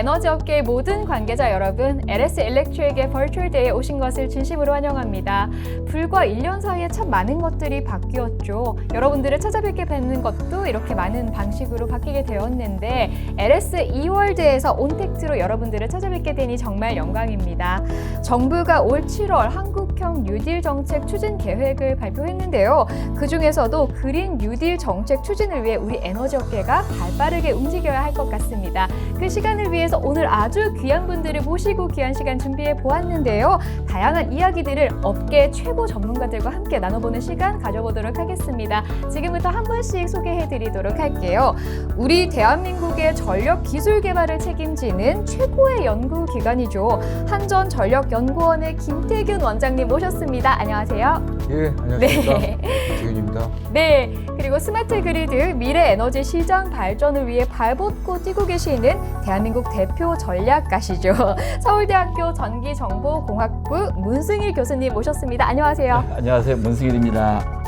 에너지 업계의 모든 관계자 여러분, LS 일렉트릭의 버추얼 데이에 오신 것을 진심으로 환영합니다. 불과 1년 사이에 참 많은 것들이 바뀌었죠. 여러분들을 찾아뵙게 뵙는 것도 이렇게 많은 방식으로 바뀌게 되었는데 LS e월드에서 온택트로 여러분들을 찾아뵙게 되니 정말 영광입니다. 정부가 올 7월 한국형 뉴딜 정책 추진 계획을 발표했는데요. 그중에서도 그린 뉴딜 정책 추진을 위해 우리 에너지 업계가 발빠르게 움직여야 할 것 같습니다. 그 시간을 위해서 오늘 아주 귀한 분들을 모시고 귀한 시간 준비해 보았는데요. 다양한 이야기들을 업계 최고 전문가들과 함께 나눠보는 시간 가져보도록 하겠습니다. 지금부터 한 분씩 소개해 드리도록 할게요. 우리 대한민국의 전력 기술 개발을 책임지는 최고의 연구기관이죠. 한전전력연구원의 김태균 원장님 모셨습니다. 안녕하세요. 예, 안녕하십니까. 네. 김태균입니다. 네, 그리고 스마트 그리드 미래 에너지 시장 발전을 위해 발벗고 뛰고 계시는 대한민국 대표 전략가시죠. 서울대학교 전기정보공학부 문승일 교수님 모셨습니다. 안녕하세요. 네, 안녕하세요. 문승일입니다.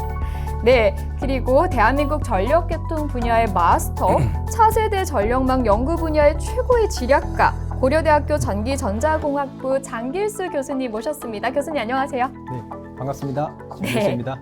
네, 그리고 대한민국 전력계통 분야의 마스터, 차세대 전력망 연구 분야의 최고의 지략가, 고려대학교 전기전자공학부 장길수 교수님 모셨습니다. 교수님 안녕하세요. 네, 반갑습니다. 네. 김길수입니다.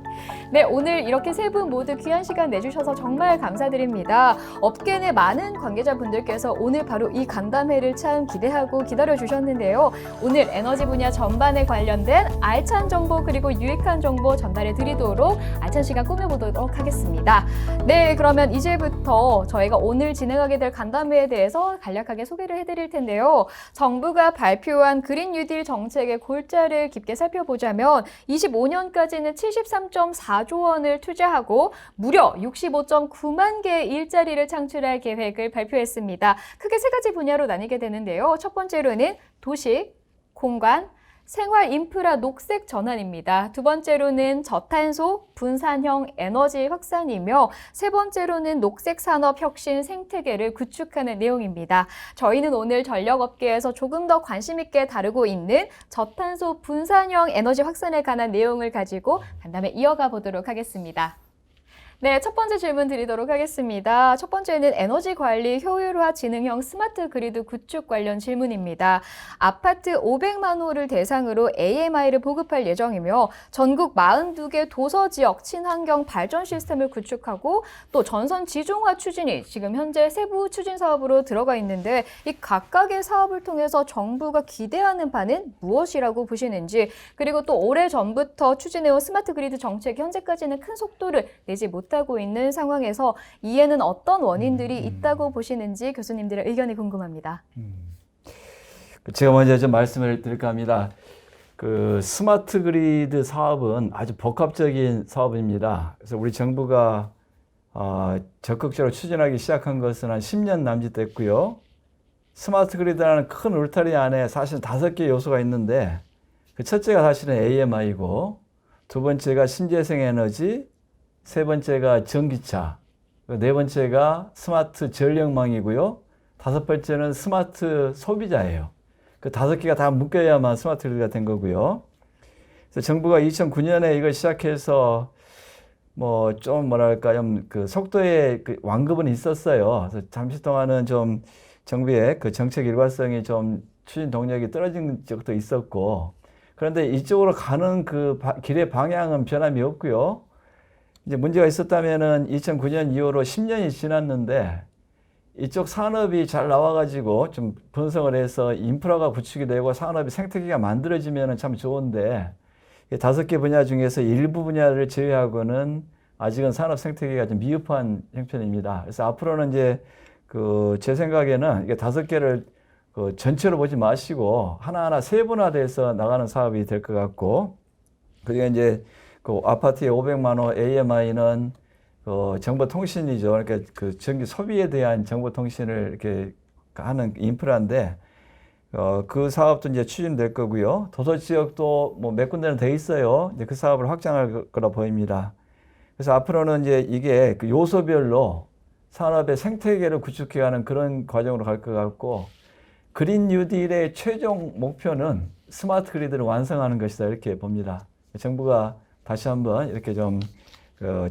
네, 오늘 이렇게 세 분 모두 귀한 시간 내주셔서 정말 감사드립니다. 업계 내 많은 관계자분들께서 오늘 바로 이 간담회를 참 기대하고 기다려주셨는데요. 오늘 에너지 분야 전반에 관련된 알찬 정보 그리고 유익한 정보 전달해 드리도록 알찬 시간 꾸며보도록 하겠습니다. 네, 그러면 이제부터 저희가 오늘 진행하게 될 간담회에 대해서 간략하게 소개를 해드릴 텐데요. 정부가 발표한 그린 뉴딜 정책의 골자를 깊게 살펴보자면 25년까지는 73.4조 원을 투자하고 무려 65.9만 개의 일자리를 창출할 계획을 발표했습니다. 크게 세 가지 분야로 나뉘게 되는데요. 첫 번째로는 도시, 공간, 생활 인프라 녹색 전환입니다. 두 번째로는 저탄소 분산형 에너지 확산이며 세 번째로는 녹색 산업 혁신 생태계를 구축하는 내용입니다. 저희는 오늘 전력업계에서 조금 더 관심 있게 다루고 있는 저탄소 분산형 에너지 확산에 관한 내용을 가지고 간담회 이어가 보도록 하겠습니다. 네, 첫 번째 질문 드리도록 하겠습니다. 첫 번째는 에너지 관리 효율화 지능형 스마트 그리드 구축 관련 질문입니다. 아파트 500만 호를 대상으로 AMI를 보급할 예정이며 전국 42개 도서 지역 친환경 발전 시스템을 구축하고 또 전선 지중화 추진이 지금 현재 세부 추진 사업으로 들어가 있는데 이 각각의 사업을 통해서 정부가 기대하는 바는 무엇이라고 보시는지, 그리고 또 오래전부터 추진해온 스마트 그리드 정책 현재까지는 큰 속도를 내지 못하고 있는 상황에서 이에는 어떤 원인들이 있다고 보시는지 교수님들의 의견이 궁금합니다. 제가 먼저 좀 말씀을 드릴까 합니다. 그 스마트 그리드 사업은 아주 복합적인 사업입니다. 그래서 우리 정부가 적극적으로 추진하기 시작한 것은 한 10년 남짓 됐고요. 스마트 그리드라는 큰 울타리 안에 사실 5개 요소가 있는데 그 첫째가 사실은 AMI고 두 번째가 신재생 에너지, 세 번째가 전기차, 네 번째가 스마트 전력망이고요. 다섯 번째는 스마트 소비자예요. 그 5개가 다 묶여야만 스마트 그리드가 된 거고요. 그래서 정부가 2009년에 이걸 시작해서 뭐 좀 뭐랄까요, 그 속도의 그 완급은 있었어요. 그래서 잠시 동안은 좀 정부의 그 정책 일관성이 좀 추진 동력이 떨어진 적도 있었고, 그런데 이쪽으로 가는 그 길의 방향은 변함이 없고요. 이제 문제가 있었다면은 2009년 이후로 10년이 지났는데 이쪽 산업이 잘 나와가지고 좀 분석을 해서 인프라가 구축이 되고 산업이 생태계가 만들어지면은 참 좋은데 5개 분야 중에서 일부 분야를 제외하고는 아직은 산업 생태계가 좀 미흡한 형편입니다. 그래서 앞으로는 이제 그 제 생각에는 이게 5개를 그 전체로 보지 마시고 하나하나 세분화돼서 나가는 사업이 될 것 같고, 그리고 이제 그 아파트의 500만 호 AMI는 그 정보통신이죠. 그러니까 그 전기 소비에 대한 정보통신을 이렇게 하는 인프라인데 그 사업도 이제 추진될 거고요. 도서 지역도 뭐 몇 군데는 돼 있어요. 이제 그 사업을 확장할 거라 보입니다. 그래서 앞으로는 이제 이게 그 요소별로 산업의 생태계를 구축해가는 그런 과정으로 갈 것 같고, 그린 뉴딜의 최종 목표는 스마트 그리드를 완성하는 것이다 이렇게 봅니다. 정부가 다시 한번 이렇게 좀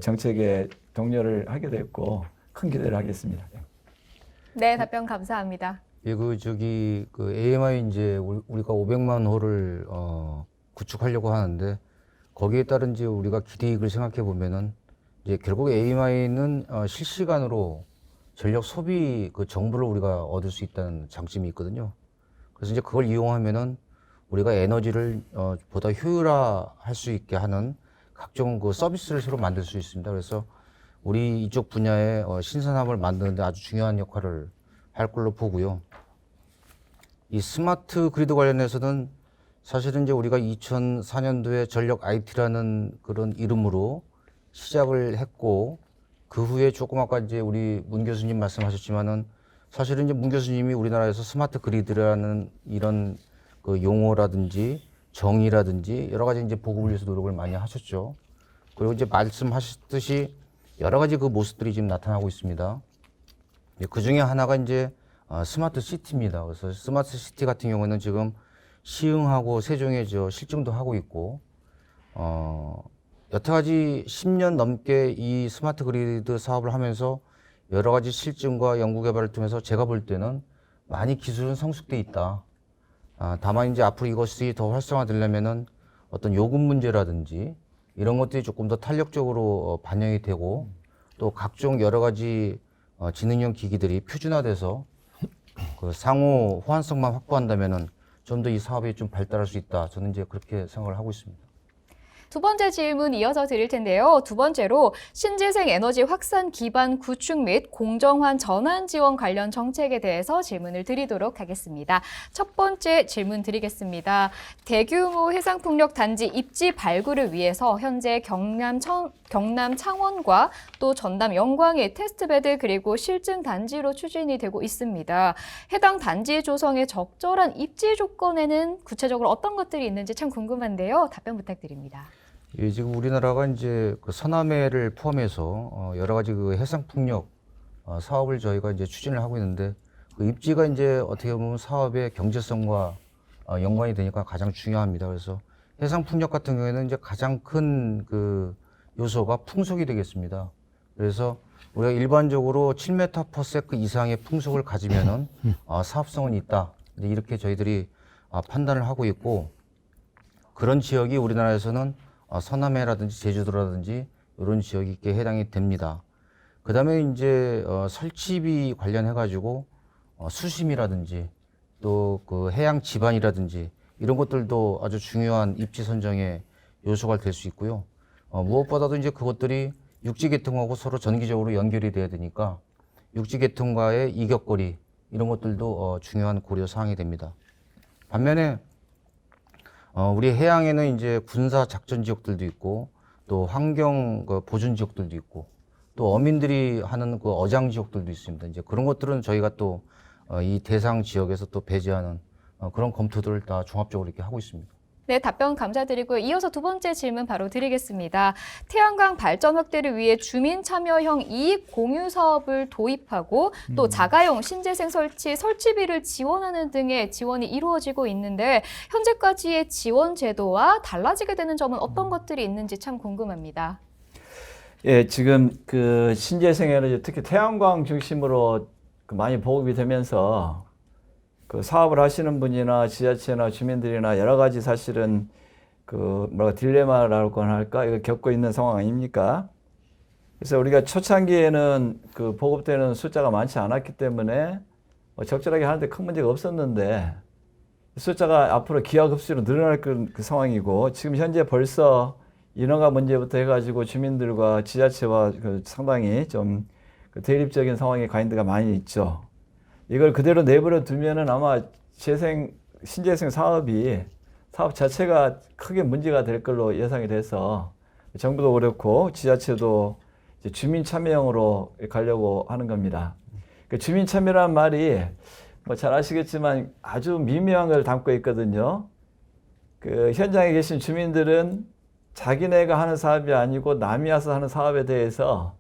정책에 독려를 하게 됐고 큰 기대를 하겠습니다. 네, 답변 감사합니다. 예, 그 AMI 이제 우리가 500만 호를 구축하려고 하는데 거기에 따른 이제 우리가 기대이익을 생각해 보면은 이제 결국 AMI는 실시간으로 전력 소비 그 정보를 우리가 얻을 수 있다는 장점이 있거든요. 그래서 이제 그걸 이용하면은 우리가 에너지를 보다 효율화할 수 있게 하는 각종 그 서비스를 새로 만들 수 있습니다. 그래서 우리 이쪽 분야의 신선함을 만드는데 아주 중요한 역할을 할 걸로 보고요. 이 스마트 그리드 관련해서는 사실은 이제 우리가 2004년도에 전력 IT라는 그런 이름으로 시작을 했고, 그 후에 조금 아까 이제 우리 문 교수님 말씀하셨지만은 사실은 이제 문 교수님이 우리나라에서 스마트 그리드라는 이런 그 용어라든지 정의라든지 여러 가지 이제 보급을 위해서 노력을 많이 하셨죠. 그리고 이제 말씀하셨듯이 여러 가지 그 모습들이 지금 나타나고 있습니다. 그 중에 하나가 이제 스마트 시티입니다. 그래서 스마트 시티 같은 경우는 지금 시흥하고 세종에 실증도 하고 있고, 여태까지 10년 넘게 이 스마트 그리드 사업을 하면서 여러 가지 실증과 연구 개발을 통해서 제가 볼 때는 많이 기술은 성숙돼 있다. 다만 이제 앞으로 이것이 더 활성화되려면은 어떤 요금 문제라든지 이런 것들이 조금 더 탄력적으로 반영이 되고, 또 각종 여러 가지 지능형 기기들이 표준화돼서 그 상호 호환성만 확보한다면은 좀 더 이 사업이 좀 발달할 수 있다. 저는 이제 그렇게 생각을 하고 있습니다. 두 번째 질문 이어서 드릴 텐데요. 두 번째로 신재생 에너지 확산 기반 구축 및 공정환 전환 지원 관련 정책에 대해서 질문을 드리도록 하겠습니다. 첫 번째 질문 드리겠습니다. 대규모 해상풍력 단지 입지 발굴을 위해서 현재 경남 창원과 또 전남 영광의 테스트베드 그리고 실증 단지로 추진이 되고 있습니다. 해당 단지 조성에 적절한 입지 조건에는 구체적으로 어떤 것들이 있는지 참 궁금한데요. 답변 부탁드립니다. 예, 지금 우리나라가 이제 그 서남해를 포함해서 여러 가지 그 해상풍력 사업을 저희가 이제 추진을 하고 있는데, 그 입지가 이제 어떻게 보면 사업의 경제성과 연관이 되니까 가장 중요합니다. 그래서 해상풍력 같은 경우에는 이제 가장 큰 그 요소가 풍속이 되겠습니다. 그래서 우리가 일반적으로 7m/s 이상의 풍속을 가지면은 사업성은 있다. 이렇게 저희들이 판단을 하고 있고, 그런 지역이 우리나라에서는 서남해라든지 제주도라든지 이런 지역이 해당이 됩니다. 그 다음에 이제 설치비 관련해 가지고 수심이라든지 또 그 해양 지반이라든지 이런 것들도 아주 중요한 입지 선정의 요소가 될 수 있고요. 무엇보다도 이제 그것들이 육지 계통하고 서로 전기적으로 연결이 돼야 되니까 육지 계통과의 이격거리 이런 것들도 중요한 고려 사항이 됩니다. 반면에 우리 해양에는 이제 군사 작전 지역들도 있고, 또 환경 보존 지역들도 있고, 또 어민들이 하는 그 어장 지역들도 있습니다. 이제 그런 것들은 저희가 또 이 대상 지역에서 또 배제하는 그런 검토들을 다 종합적으로 이렇게 하고 있습니다. 네, 답변 감사드리고요. 이어서 두 번째 질문 바로 드리겠습니다. 태양광 발전 확대를 위해 주민 참여형 이익 공유 사업을 도입하고 또 자가용 신재생 설치비를 지원하는 등의 지원이 이루어지고 있는데, 현재까지의 지원 제도와 달라지게 되는 점은 어떤 것들이 있는지 참 궁금합니다. 예, 지금 그 신재생 에너지 특히 태양광 중심으로 많이 보급이 되면서 그 사업을 하시는 분이나 지자체나 주민들이나 여러 가지 사실은 그 딜레마라고 할까 이거 겪고 있는 상황 아닙니까? 그래서 우리가 초창기에는 그 보급되는 숫자가 많지 않았기 때문에 적절하게 하는데 큰 문제가 없었는데, 숫자가 앞으로 기하급수로 늘어날 그 상황이고, 지금 현재 벌써 인허가 문제부터 해가지고 주민들과 지자체와 그 상당히 좀 그 대립적인 상황에 가 있는 데가 많이 있죠. 이걸 그대로 내버려 두면은 아마 신재생 사업 자체가 크게 문제가 될 걸로 예상이 돼서 정부도 그렇고 지자체도 이제 주민 참여형으로 가려고 하는 겁니다. 그 주민 참여란 말이 뭐 잘 아시겠지만 아주 미묘한 걸 담고 있거든요. 그 현장에 계신 주민들은 자기네가 하는 사업이 아니고 남이 와서 하는 사업에 대해서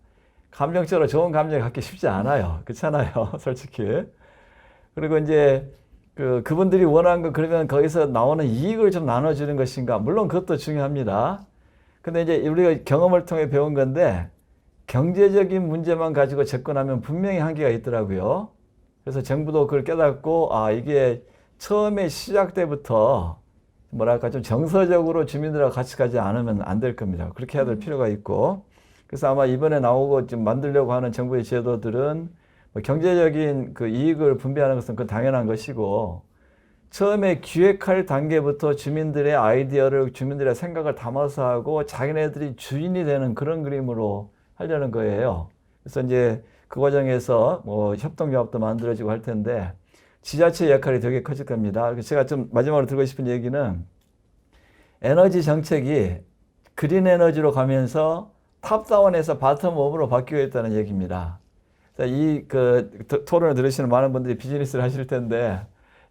감정적으로 좋은 감정을 갖기 쉽지 않아요. 그렇잖아요, 솔직히. 그리고 이제 그분들이 원하는 거, 그러면 거기서 나오는 이익을 좀 나눠주는 것인가? 물론 그것도 중요합니다. 근데 이제 우리가 경험을 통해 배운 건데, 경제적인 문제만 가지고 접근하면 분명히 한계가 있더라고요. 그래서 정부도 그걸 깨닫고 이게 처음에 시작 때부터 뭐랄까 좀 정서적으로 주민들하고 같이 가지 않으면 안 될 겁니다. 그렇게 해야 될 필요가 있고, 그래서 아마 이번에 나오고 지금 만들려고 하는 정부의 제도들은 뭐 경제적인 그 이익을 분배하는 것은 그 당연한 것이고, 처음에 기획할 단계부터 주민들의 아이디어를, 주민들의 생각을 담아서 하고 자기네들이 주인이 되는 그런 그림으로 하려는 거예요. 그래서 이제 그 과정에서 뭐 협동조합도 만들어지고 할 텐데 지자체 역할이 되게 커질 겁니다. 그래서 제가 좀 마지막으로 드리고 싶은 얘기는, 에너지 정책이 그린 에너지로 가면서 탑다운에서 바텀업으로 바뀌고 있다는 얘기입니다. 이 토론을 들으시는 많은 분들이 비즈니스를 하실 텐데,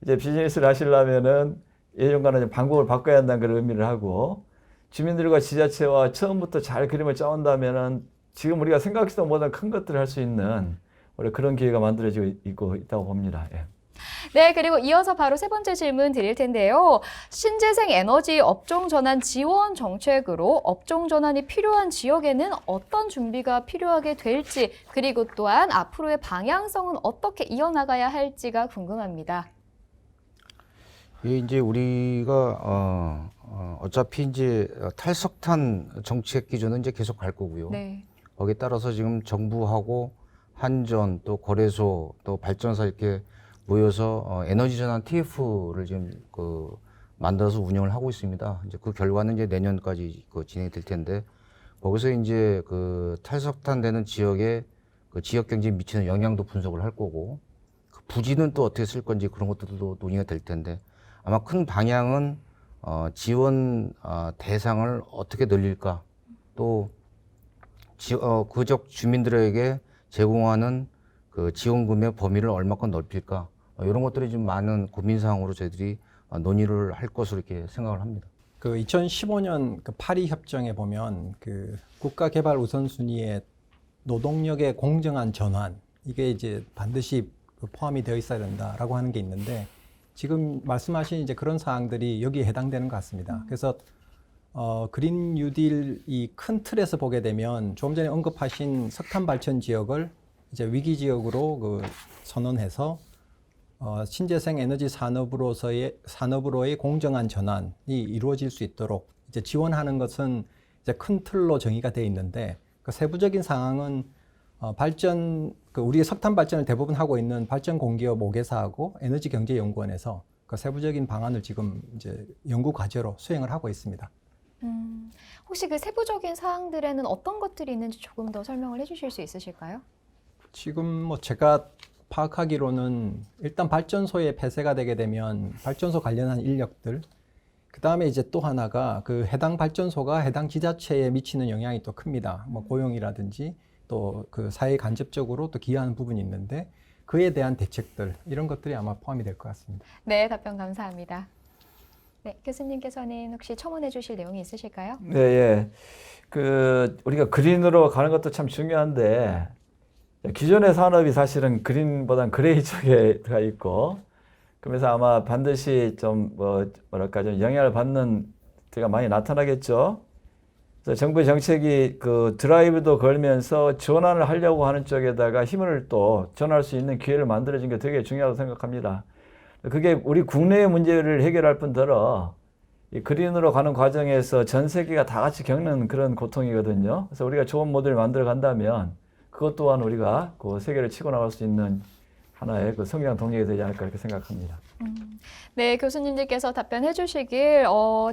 이제 비즈니스를 하시려면은 예전과는 좀 방법을 바꿔야 한다는 그런 의미를 하고, 주민들과 지자체와 처음부터 잘 그림을 짜온다면은 지금 우리가 생각지도 못한 큰 것들을 할 수 있는 원래 그런 기회가 만들어지고 있다고 봅니다. 예. 네, 그리고 이어서 바로 세 번째 질문 드릴 텐데요. 신재생 에너지 업종 전환 지원 정책으로 업종 전환이 필요한 지역에는 어떤 준비가 필요하게 될지, 그리고 또한 앞으로의 방향성은 어떻게 이어나가야 할지가 궁금합니다. 예, 이제 우리가 어차피 이제 탈석탄 정책 기준은 이제 계속 갈 거고요. 네. 거기에 따라서 지금 정부하고 한전 또 거래소 또 발전사 이렇게 모여서 에너지 전환 TF를 지금 만들어서 운영을 하고 있습니다. 이제 그 결과는 이제 내년까지 진행이 될 텐데, 거기서 이제 탈석탄 되는 지역에 지역 경제에 미치는 영향도 분석을 할 거고, 그 부지는 또 어떻게 쓸 건지 그런 것들도 논의가 될 텐데, 아마 큰 방향은 지원 대상을 어떻게 늘릴까, 또 그 지역 주민들에게 제공하는 그 지원금의 범위를 얼마큼 넓힐까, 이런 것들이 좀 많은 고민 사항으로 저희들이 논의를 할 것으로 이렇게 생각을 합니다. 그 2015년 그 파리 협정에 보면 그 국가 개발 우선순위에 노동력의 공정한 전환, 이게 이제 반드시 포함이 되어 있어야 된다라고 하는 게 있는데, 지금 말씀하신 이제 그런 사항들이 여기에 해당되는 것 같습니다. 그래서 그린 뉴딜 이 큰 틀에서 보게 되면 조금 전에 언급하신 석탄 발전 지역을 이제 위기 지역으로 선언해서 신재생 에너지 산업으로의 공정한 전환이 이루어질 수 있도록 이제 지원하는 것은 이제 큰 틀로 정의가 되어 있는데, 그 세부적인 상황은 우리 석탄 발전을 대부분 하고 있는 발전 공기업 5개사하고 에너지경제연구원에서 그 세부적인 방안을 지금 이제 연구 과제로 수행을 하고 있습니다. 혹시 그 세부적인 사항들에는 어떤 것들이 있는지 조금 더 설명을 해주실 수 있으실까요? 지금 뭐 제가 파악하기로는 일단 발전소에 폐쇄가 되게 되면 발전소 관련한 인력들, 그 다음에 이제 또 하나가 그 해당 발전소가 해당 지자체에 미치는 영향이 또 큽니다. 뭐 고용이라든지 또 그 사회에 간접적으로 또 기여하는 부분이 있는데, 그에 대한 대책들, 이런 것들이 아마 포함이 될 것 같습니다. 네, 답변 감사합니다. 네, 교수님께서는 혹시 첨언해 주실 내용이 있으실까요? 네, 예. 우리가 그린으로 가는 것도 참 중요한데, 기존의 산업이 사실은 그린보단 그레이 쪽에 들어가 있고, 그러면서 아마 반드시 좀 좀 영향을 받는 데가 많이 나타나겠죠. 그래서 정부의 정책이 드라이브도 걸면서 전환을 하려고 하는 쪽에다가 힘을 또 전환할 수 있는 기회를 만들어준 게 되게 중요하다고 생각합니다. 그게 우리 국내의 문제를 해결할 뿐더러 이 그린으로 가는 과정에서 전 세계가 다 같이 겪는 그런 고통이거든요. 그래서 우리가 좋은 모델을 만들어 간다면 그것 또한 우리가 그 세계를 치고 나갈 수 있는 하나의 성장 동력이 되지 않을까 이렇게 생각합니다. 네, 교수님들께서 답변해 주시길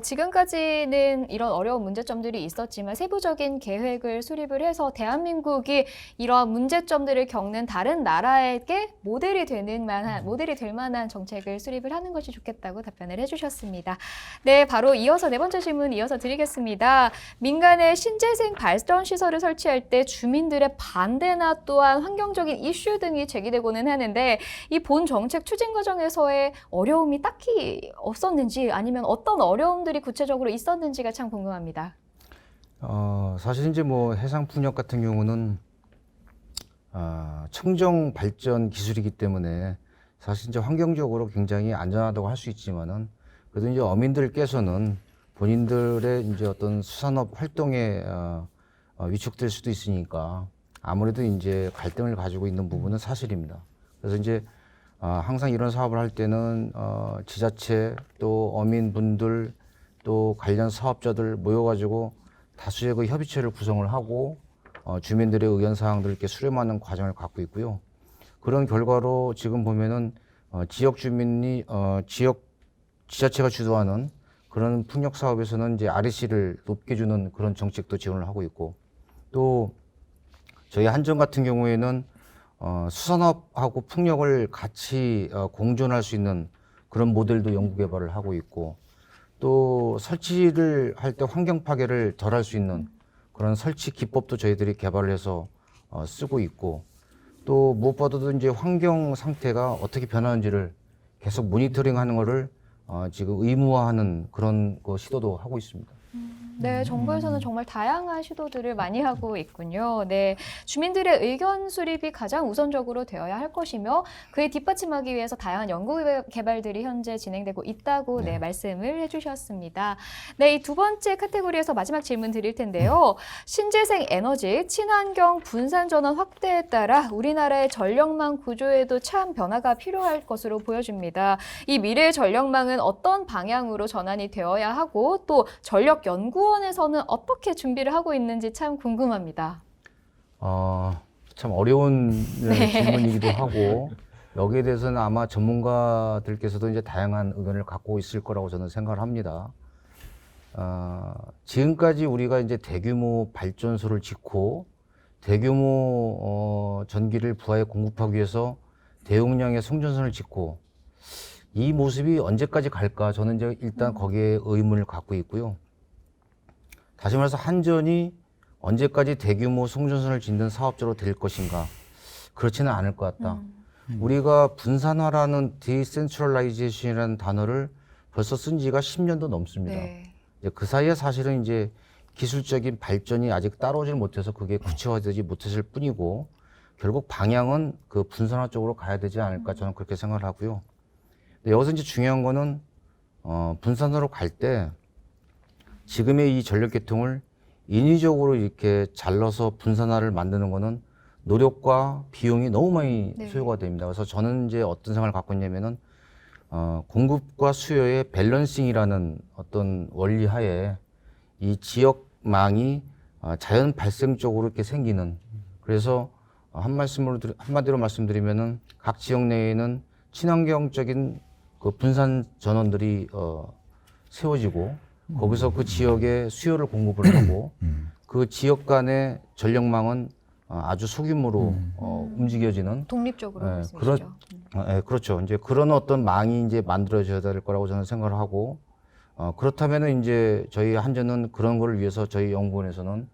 지금까지는 이런 어려운 문제점들이 있었지만 세부적인 계획을 수립을 해서 대한민국이 이러한 문제점들을 겪는 다른 나라에게 모델이 될 만한 정책을 수립을 하는 것이 좋겠다고 답변을 해주셨습니다. 네, 바로 이어서 네 번째 질문 이어서 드리겠습니다. 민간의 신재생 발전 시설을 설치할 때 주민들의 반대나 또한 환경적인 이슈 등이 제기되고는 하는데, 이 본 정책 추진 과정에서의 어려움이 딱히 없었는지, 아니면 어떤 어려움들이 구체적으로 있었는지가 참 궁금합니다. 사실 이제 해상 풍력 같은 경우는 청정 발전 기술이기 때문에 사실 이제 환경적으로 굉장히 안전하다고 할 수 있지만은, 그래도 이제 어민들께서는 본인들의 이제 어떤 수산업 활동에 위축될 수도 있으니까 아무래도 이제 갈등을 가지고 있는 부분은 사실입니다. 그래서 이제 항상 이런 사업을 할 때는 지자체 또 어민분들 또 관련 사업자들 모여가지고 다수의 그 협의체를 구성을 하고 주민들의 의견 사항들을 이렇게 수렴하는 과정을 갖고 있고요. 그런 결과로 지금 보면은 지역 주민이 지역 지자체가 주도하는 그런 풍력 사업에서는 이제 REC를 높게 주는 그런 정책도 지원을 하고 있고, 또 저희 한전 같은 경우에는 수산업하고 풍력을 같이 공존할 수 있는 그런 모델도 연구 개발을 하고 있고, 또 설치를 할 때 환경 파괴를 덜 할 수 있는 그런 설치 기법도 저희들이 개발을 해서 쓰고 있고, 또 무엇보다도 이제 환경 상태가 어떻게 변하는지를 계속 모니터링하는 거를 지금 의무화하는 그런 시도도 하고 있습니다. 네, 정부에서는 정말 다양한 시도들을 많이 하고 있군요. 네, 주민들의 의견 수립이 가장 우선적으로 되어야 할 것이며 그에 뒷받침하기 위해서 다양한 연구 개발들이 현재 진행되고 있다고 네, 말씀을 해주셨습니다. 네, 이 두 번째 카테고리에서 마지막 질문 드릴 텐데요. 신재생 에너지, 친환경 분산 전원 확대에 따라 우리나라의 전력망 구조에도 참 변화가 필요할 것으로 보여집니다. 이 미래의 전력망은 어떤 방향으로 전환이 되어야 하고 또 전력연구원에서는 어떻게 준비를 하고 있는지 참 궁금합니다. 참 어려운 질문이기도 하고, 여기에 대해서는 아마 전문가들께서도 이제 다양한 의견을 갖고 있을 거라고 저는 생각을 합니다. 지금까지 우리가 이제 대규모 발전소를 짓고 대규모 전기를 부하에 공급하기 위해서 대용량의 송전선을 짓고, 이 모습이 언제까지 갈까? 저는 이제 일단 거기에 의문을 갖고 있고요. 다시 말해서 한전이 언제까지 대규모 송전선을 짓는 사업자로 될 것인가? 그렇지는 않을 것 같다. 우리가 분산화라는 디센트럴라이제이션이라는 단어를 벌써 쓴 지가 10년도 넘습니다. 네. 그 사이에 사실은 이제 기술적인 발전이 아직 따라오질 못해서 그게 구체화되지 못했을 뿐이고, 결국 방향은 그 분산화 쪽으로 가야 되지 않을까, 저는 그렇게 생각을 하고요. 근데 여기서 이제 중요한 거는 분산화로 갈 때 지금의 이 전력 계통을 인위적으로 이렇게 잘라서 분산화를 만드는 거는 노력과 비용이 너무 많이 소요가 됩니다. 그래서 저는 이제 어떤 생각을 갖고 있냐면은 공급과 수요의 밸런싱이라는 어떤 원리 하에 이 지역망이 자연 발생적으로 이렇게 생기는, 그래서 한마디로 말씀드리면은 각 지역 내에는 친환경적인 그 분산 전원들이 세워지고, 거기서 그 지역에 수요를 공급을 하고, 그 지역 간의 전력망은 아주 소규모로 움직여지는, 독립적으로 네, 말씀이시죠. 그렇죠. 이제 그런 어떤 망이 이제 만들어져야 될 거라고 저는 생각을 하고, 그렇다면은 이제 저희 한전은 그런 거를 위해서 저희 연구원에서는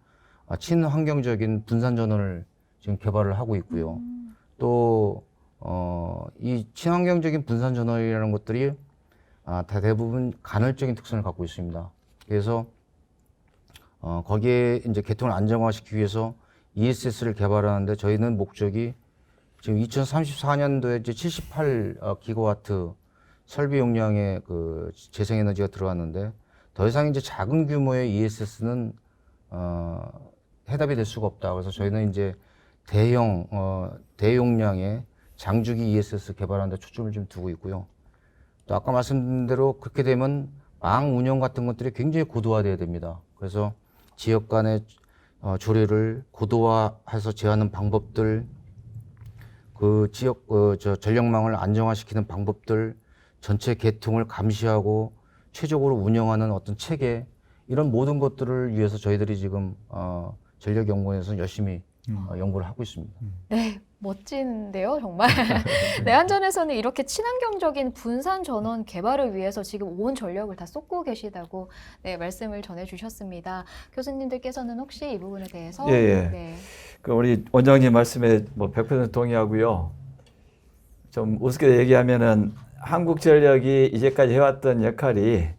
친환경적인 분산 전원을 지금 개발을 하고 있고요. 또 이 친환경적인 분산 전원이라는 것들이 다 대부분 간헐적인 특성을 갖고 있습니다. 그래서 거기에 이제 계통을 안정화시키기 위해서 ESS를 개발하는데 저희는 목적이 지금 2034년도에 이제 78 기가와트 설비 용량의 그 재생에너지가 들어왔는데, 더 이상 이제 작은 규모의 ESS는 해답이 될 수가 없다. 그래서 저희는 이제 대용량의 장주기 ESS 개발하는 데 초점을 좀 두고 있고요. 또 아까 말씀드린 대로 그렇게 되면 망 운영 같은 것들이 굉장히 고도화돼야 됩니다. 그래서 지역 간의 조례를 고도화해서 제어하는 방법들, 그 지역 전력망을 안정화시키는 방법들, 전체 계통을 감시하고 최적으로 운영하는 어떤 체계, 이런 모든 것들을 위해서 저희들이 지금 전력연구원에서 열심히 연구를 하고 있습니다. 네, 멋진데요, 정말. 네, 한전에서는 이렇게 친환경적인 분산 전원 개발을 위해서 지금 온 전력을 다 쏟고 계시다고 네, 말씀을 전해주셨습니다. 교수님들께서는 혹시 이 부분에 대해서 네. 그 우리 원장님 말씀에 뭐 100% 동의하고요. 좀 우습게 얘기하면은 한국전력이 이제까지 해왔던 역할이,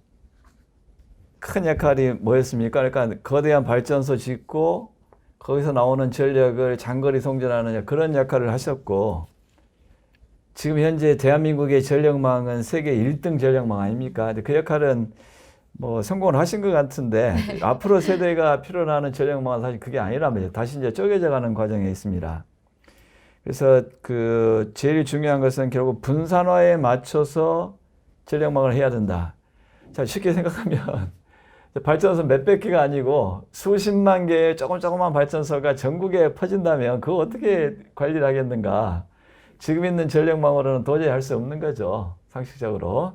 큰 역할이 뭐였습니까? 그러니까 거대한 발전소 짓고 거기서 나오는 전력을 장거리 송전하는 그런 역할을 하셨고, 지금 현재 대한민국의 전력망은 세계 1등 전력망 아닙니까? 근데 그 역할은 뭐 성공을 하신 것 같은데 앞으로 세대가 필요로 하는 전력망은 사실 그게 아니란 말이에요. 다시 이제 쪼개져 가는 과정에 있습니다. 그래서 그 제일 중요한 것은 결국 분산화에 맞춰서 전력망을 해야 된다. 자, 쉽게 생각하면 발전소 몇백 개가 아니고 수십만 개의 조그만 발전소가 전국에 퍼진다면 그거 어떻게 관리를 하겠는가. 지금 있는 전력망으로는 도저히 할 수 없는 거죠. 상식적으로.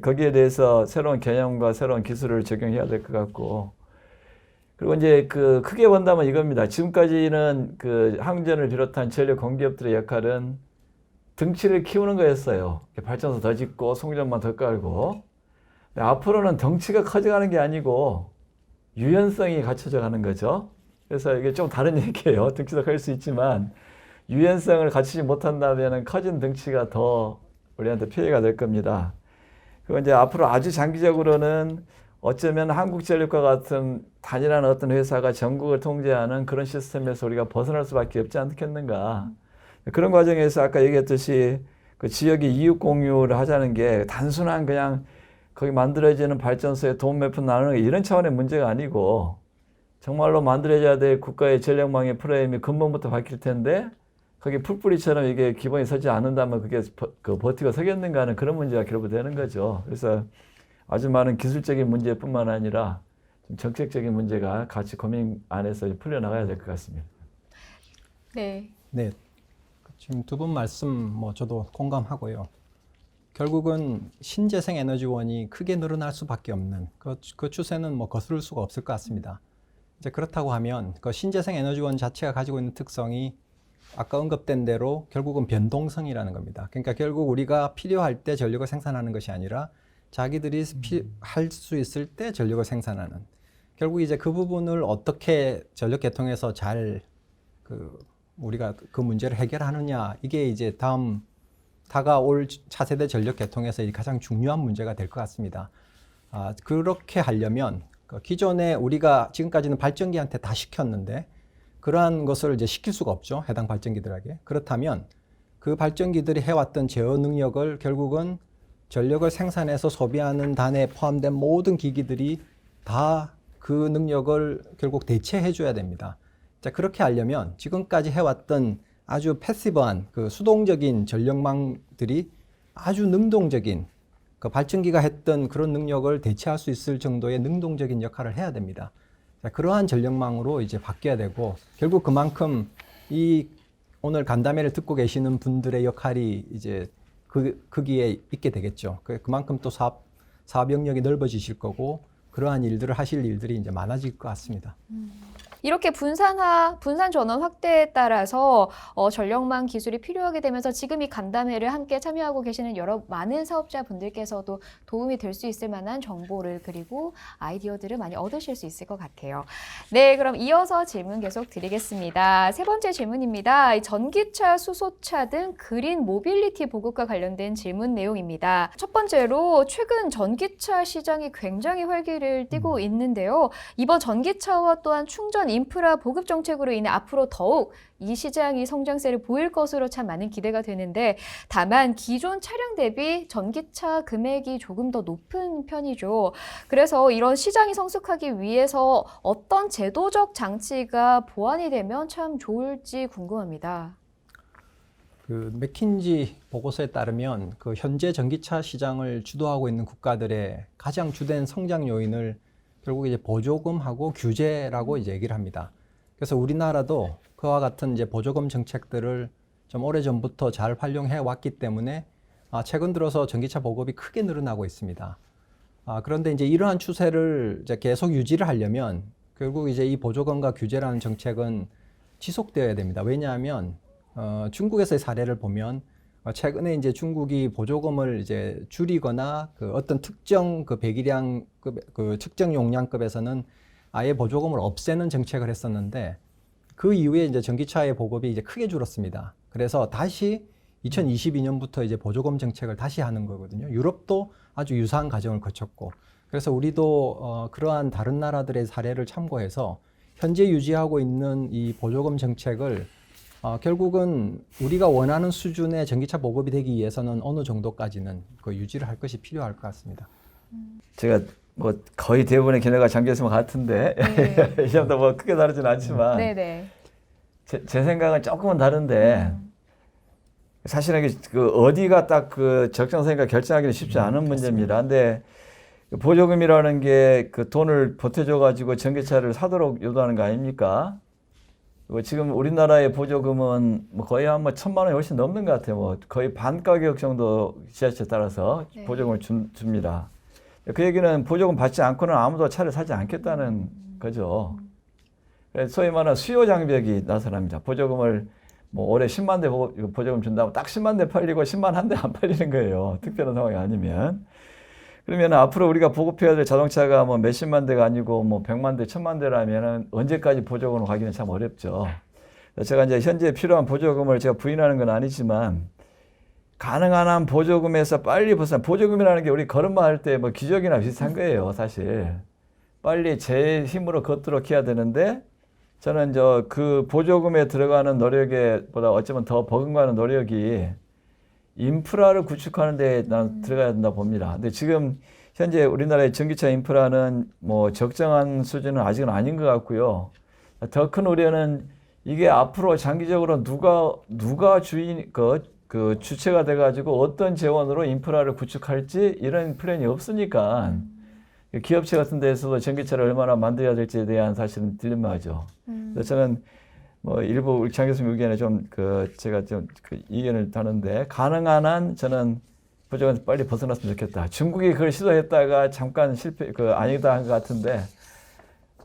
거기에 대해서 새로운 개념과 새로운 기술을 적용해야 될 것 같고. 그리고 이제 그 크게 본다면 이겁니다. 지금까지는 그 항전을 비롯한 전력 공기업들의 역할은 덩치를 키우는 거였어요. 발전소 더 짓고 송전만 더 깔고. 앞으로는 덩치가 커져가는 게 아니고 유연성이 갖춰져 가는 거죠. 그래서 이게 좀 다른 얘기예요. 덩치도 클 수 있지만 유연성을 갖추지 못한다면 커진 덩치가 더 우리한테 피해가 될 겁니다. 그리고 이제 앞으로 아주 장기적으로는 어쩌면 한국전력과 같은 단일한 어떤 회사가 전국을 통제하는 그런 시스템에서 우리가 벗어날 수밖에 없지 않겠는가. 그런 과정에서 아까 얘기했듯이 그 지역의 이익 공유를 하자는 게 단순한 그냥 거기 만들어지는 발전소에 돈 몇 푼 나누는 게 이런 차원의 문제가 아니고 정말로 만들어져야 될 국가의 전력망의 프레임이 근본부터 바뀔 텐데 거기 풀뿌리처럼 이게 기본이 서지 않는다면 그게 버티고 서겠는가 하는 그런 문제가 결부되는 거죠. 그래서 아주 많은 기술적인 문제뿐만 아니라 좀 정책적인 문제가 같이 고민 안에서 풀려나가야 될 것 같습니다. 네. 네. 지금 두 분 말씀 뭐 저도 공감하고요. 결국은 신재생 에너지원이 크게 늘어날 수밖에 없는 그 추세는 뭐 거스를 수가 없을 것 같습니다. 이제 그렇다고 하면 그 신재생 에너지원 자체가 가지고 있는 특성이 아까 언급된 대로 결국은 변동성이라는 겁니다. 그러니까 결국 우리가 필요할 때 전력을 생산하는 것이 아니라 자기들이 할 수 있을 때 전력을 생산하는. 결국 이제 그 부분을 어떻게 전력 계통에서 잘 우리가 그 문제를 해결하느냐, 이게 이제 다가올 차세대 전력 계통에서 가장 중요한 문제가 될 것 같습니다. 그렇게 하려면 기존에 우리가 지금까지는 발전기한테 다 시켰는데 그러한 것을 이제 시킬 수가 없죠. 해당 발전기들에게. 그렇다면 그 발전기들이 해왔던 제어 능력을 결국은 전력을 생산해서 소비하는 단에 포함된 모든 기기들이 다 그 능력을 결국 대체해 줘야 됩니다. 자, 그렇게 하려면 지금까지 해왔던 아주 패시브한 그 수동적인 전력망들이 아주 능동적인 그 발전기가 했던 그런 능력을 대체할 수 있을 정도의 능동적인 역할을 해야 됩니다. 자, 그러한 전력망으로 이제 바뀌어야 되고 결국 그만큼 이 오늘 간담회를 듣고 계시는 분들의 역할이 이제 거기에 있게 되겠죠. 그만큼 또 사업 영역이 넓어지실 거고 그러한 일들을 하실 일들이 이제 많아질 것 같습니다. 이렇게 분산 전원 확대에 따라서 전력망 기술이 필요하게 되면서 지금 이 간담회를 함께 참여하고 계시는 많은 사업자분들께서도 도움이 될 수 있을 만한 정보를 그리고 아이디어들을 많이 얻으실 수 있을 것 같아요. 네, 그럼 이어서 질문 계속 드리겠습니다. 세 번째 질문입니다. 전기차, 수소차 등 그린 모빌리티 보급과 관련된 질문 내용입니다. 첫 번째로 최근 전기차 시장이 굉장히 활기를 띠고 있는데요. 이번 전기차와 또한 충전 인프라 보급 정책으로 인해 앞으로 더욱 이 시장이 성장세를 보일 것으로 참 많은 기대가 되는데 다만 기존 차량 대비 전기차 금액이 조금 더 높은 편이죠. 그래서 이런 시장이 성숙하기 위해서 어떤 제도적 장치가 보완이 되면 참 좋을지 궁금합니다. 그 맥킨지 보고서에 따르면 그 현재 전기차 시장을 주도하고 있는 국가들의 가장 주된 성장 요인을 결국 이제 보조금하고 규제라고 이제 얘기를 합니다. 그래서 우리나라도 그와 같은 이제 보조금 정책들을 좀 오래전부터 잘 활용해 왔기 때문에 최근 들어서 전기차 보급이 크게 늘어나고 있습니다. 그런데 이제 이러한 추세를 이제 계속 유지를 하려면 결국 이제 이 보조금과 규제라는 정책은 지속되어야 됩니다. 왜냐하면 중국에서의 사례를 보면 최근에 이제 중국이 보조금을 이제 줄이거나 그 어떤 특정 그 배기량 그 측정 용량급에서는 아예 보조금을 없애는 정책을 했었는데 그 이후에 이제 전기차의 보급이 이제 크게 줄었습니다. 그래서 다시 2022년부터 이제 보조금 정책을 다시 하는 거거든요. 유럽도 아주 유사한 과정을 거쳤고 그래서 우리도 그러한 다른 나라들의 사례를 참고해서 현재 유지하고 있는 이 보조금 정책을 결국은 우리가 원하는 수준의 전기차 보급이 되기 위해서는 어느 정도까지는 그 유지를 할 것이 필요할 것 같습니다. 제가 뭐 거의 대부분의 견해가 잠겼으면 같은데 이 점도 뭐 크게 다르진 않지만 네네. 제 생각은 조금은 다른데 사실은 그 어디가 딱 그 적정선인가 결정하기는 쉽지 않은 문제입니다. 근데 그 보조금이라는 게 그 돈을 보태줘 가지고 전기차를 사도록 유도하는 거 아닙니까? 지금 우리나라의 보조금은 뭐 거의 한 1,000만 원이 훨씬 넘는 것 같아요. 뭐 거의 반 가격 정도 지자체에 따라서 네. 보조금을 줍니다. 그 얘기는 보조금 받지 않고는 아무도 차를 사지 않겠다는 거죠. 그래서 소위 말하는 수요 장벽이 나타납니다. 보조금을 뭐 올해 10만 대 보조금 준다고 딱 10만 대 팔리고 10만 한 대 안 팔리는 거예요. 특별한 상황이 아니면. 그러면 앞으로 우리가 보급해야 될 자동차가 뭐 몇십만 대가 아니고 뭐 100만 대, 1000만 대라면 언제까지 보조금을 가기는 참 어렵죠. 제가 이제 현재 필요한 보조금을 제가 부인하는 건 아니지만 가능한 한 보조금에서 빨리 벗어나. 보조금이라는 게 우리 걸음마 할 때 뭐 기적이나 비슷한 거예요, 사실. 빨리 제 힘으로 걷도록 해야 되는데 저는 그 보조금에 들어가는 노력에 보다 어쩌면 더 버금가는 노력이 인프라를 구축하는 데 난 들어가야 된다 봅니다. 근데 지금 현재 우리나라의 전기차 인프라는 뭐 적정한 수준은 아직은 아닌 것 같고요. 더 큰 우려는 이게 앞으로 장기적으로 누가 그 주체가 돼가지고 어떤 재원으로 인프라를 구축할지 이런 플랜이 없으니까 기업체 같은 데에서도 전기차를 얼마나 만들어야 될지에 대한 사실은 딜레마죠. 그래서 저는 뭐 일부 우리 장 교수님 의견에 제가 그 의견을 다는데 가능한 한 저는 보조금에서 빨리 벗어났으면 좋겠다. 중국이 그걸 시도했다가 잠깐 아니다 한 것 같은데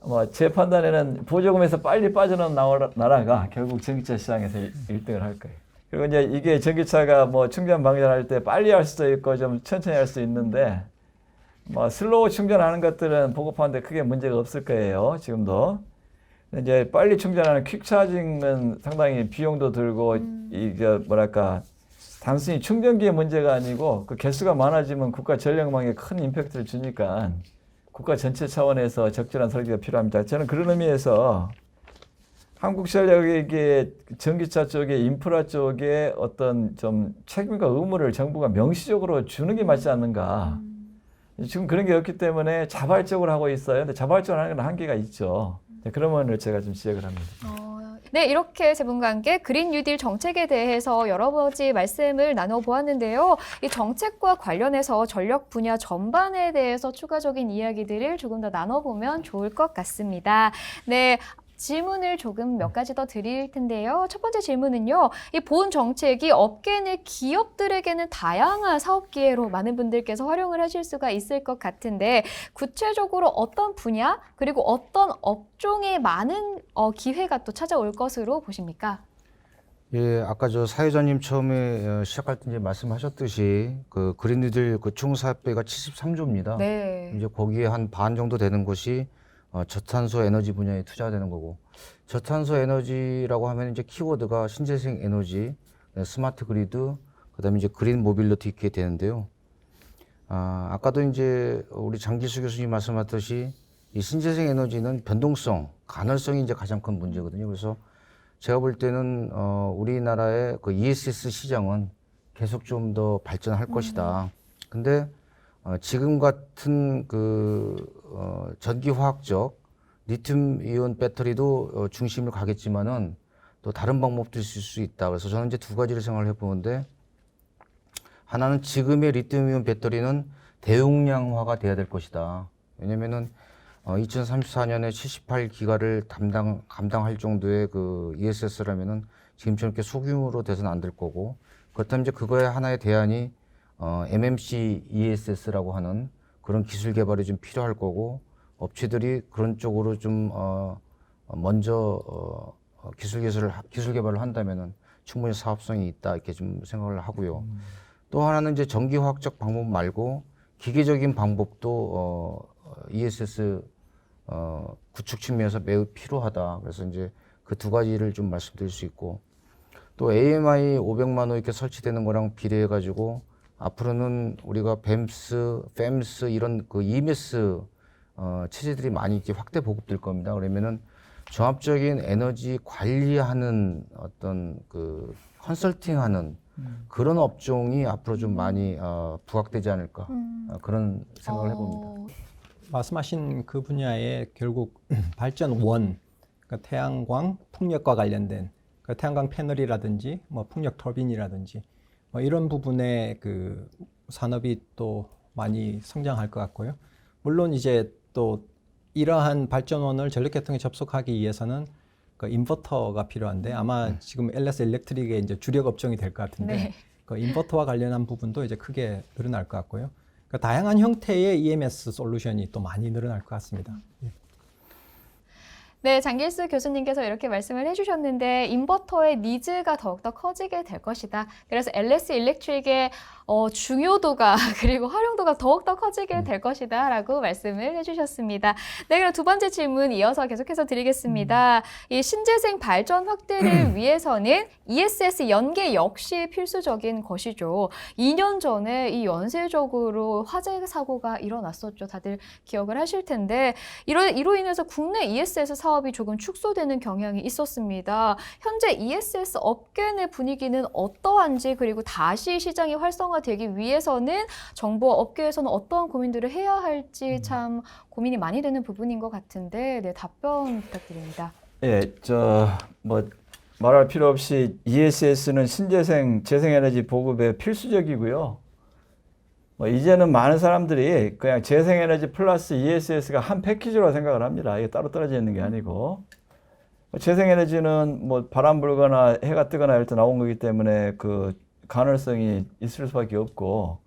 뭐 제 판단에는 보조금에서 빨리 빠져나온 나라가 결국 전기차 시장에서 1등을 할 거예요. 그리고 이제 이게 전기차가 뭐 충전 방전할 때 빨리 할 수도 있고 좀 천천히 할 수 있는데 뭐 슬로우 충전하는 것들은 보급하는데 크게 문제가 없을 거예요. 지금도. 이제 빨리 충전하는 퀵 차징은 상당히 비용도 들고 이게 뭐랄까 단순히 충전기의 문제가 아니고 그 개수가 많아지면 국가 전력망에 큰 임팩트를 주니까 국가 전체 차원에서 적절한 설계가 필요합니다. 저는 그런 의미에서 한국전력에게 전기차 쪽에 인프라 쪽에 어떤 좀 책임과 의무를 정부가 명시적으로 주는 게 맞지 않는가. 지금 그런 게 없기 때문에 자발적으로 하고 있어요. 근데 자발적으로 하는 건 한계가 있죠. 그런 면을 제가 좀 지적을 합니다. 네, 이렇게 세 분과 함께 그린 뉴딜 정책에 대해서 여러 가지 말씀을 나눠보았는데요. 이 정책과 관련해서 전력 분야 전반에 대해서 추가적인 이야기들을 조금 더 나눠보면 좋을 것 같습니다. 네. 질문을 조금 몇 가지 더 드릴 텐데요. 첫 번째 질문은요. 이 보훈 정책이 업계 내 기업들에게는 다양한 사업 기회로 많은 분들께서 활용을 하실 수가 있을 것 같은데 구체적으로 어떤 분야 그리고 어떤 업종에 많은 기회가 또 찾아올 것으로 보십니까? 예, 아까 사회자님 처음에 시작할 때 이제 말씀하셨듯이 그 그린 뉴딜 그 총 사업비가 73조입니다. 네. 이제 거기에 한 반 정도 되는 것이 저탄소 에너지 분야에 투자되는 거고, 저탄소 에너지라고 하면 이제 키워드가 신재생 에너지, 스마트 그리드, 그다음에 이제 그린 모빌리티 이렇게 되는데요. 아까도 이제 우리 장기수 교수님 말씀하셨듯이 이 신재생 에너지는 변동성, 가널성이 이제 가장 큰 문제거든요. 그래서 제가 볼 때는 우리나라의 그 ESS 시장은 계속 좀 더 발전할 것이다. 근데 지금 같은 전기화학적 리튬 이온 배터리도 중심을 가겠지만은 또 다른 방법도 있을 수 있다. 그래서 저는 이제 두 가지를 생각을 해보는데, 하나는 지금의 리튬 이온 배터리는 대용량화가 돼야 될 것이다. 왜냐면은 2034년에 78기가를 감당할 정도의 그 ESS라면은 지금처럼 이렇게 소규모로 돼서는 안 될 거고, 그렇다면 이제 그거에 하나의 대안이 MMC ESS라고 하는 그런 기술 개발이 좀 필요할 거고, 업체들이 그런 쪽으로 좀 먼저 기술 개발을 한다면은 충분히 사업성이 있다 이렇게 좀 생각을 하고요. 또 하나는 이제 전기화학적 방법 말고 기계적인 방법도 ESS 구축 측면에서 매우 필요하다. 그래서 이제 그 두 가지를 좀 말씀드릴 수 있고, 또 AMI 500만 호 이렇게 설치되는 거랑 비례해 가지고 앞으로는 우리가 뱀스, 팸스 이런 그 EMS 체제들이 많이 이렇게 확대 보급될 겁니다. 그러면은 종합적인 에너지 관리하는 어떤 그 컨설팅하는 그런 업종이 앞으로 좀 많이 부각되지 않을까 그런 생각을 해봅니다. 말씀하신 그 분야에 결국 발전원, 태양광, 풍력과 관련된 태양광 패널이라든지 뭐 풍력 터빈이라든지 뭐 이런 부분에 그 산업이 또 많이 성장할 것 같고요. 물론 이제 또 이러한 발전원을 전력계통에 접속하기 위해서는 그 인버터가 필요한데 아마 지금 LS 일렉트릭의 이제 주력 업종이 될 것 같은데 네. 그 인버터와 관련한 부분도 이제 크게 늘어날 것 같고요. 그러니까 다양한 형태의 EMS 솔루션이 또 많이 늘어날 것 같습니다. 예. 네, 장길수 교수님께서 이렇게 말씀을 해주셨는데 인버터의 니즈가 더욱더 커지게 될 것이다. 그래서 LS 일렉트릭의 중요도가 그리고 활용도가 더욱더 커지게 될 것이다 라고 말씀을 해주셨습니다. 네, 그럼 두 번째 질문 이어서 계속해서 드리겠습니다. 이 신재생 발전 확대를 위해서는 ESS 연계 역시 필수적인 것이죠. 2년 전에 이 연쇄적으로 화재 사고가 일어났었죠. 다들 기억을 하실 텐데 이로 인해서 국내 ESS 사업이 조금 축소되는 경향이 있었습니다. 현재 ESS 업계 내 분위기는 어떠한지 그리고 다시 시장이 활성화되기 위해서는 정부 업계에서는 어떠한 고민들을 해야 할지 참 고민이 많이 되는 부분인 것 같은데 네, 답변 부탁드립니다. 예, 뭐 말할 필요 없이 ESS는 신재생 재생에너지 보급에 필수적이고요. 뭐 이제는 많은 사람들이 그냥 재생에너지 플러스 ESS가 한 패키지로 생각을 합니다. 이게 따로 떨어져 있는 게 아니고. 재생에너지는 뭐 바람 불거나 해가 뜨거나 할 때 나온 거기 때문에 그 가능성이 있을 수밖에 없고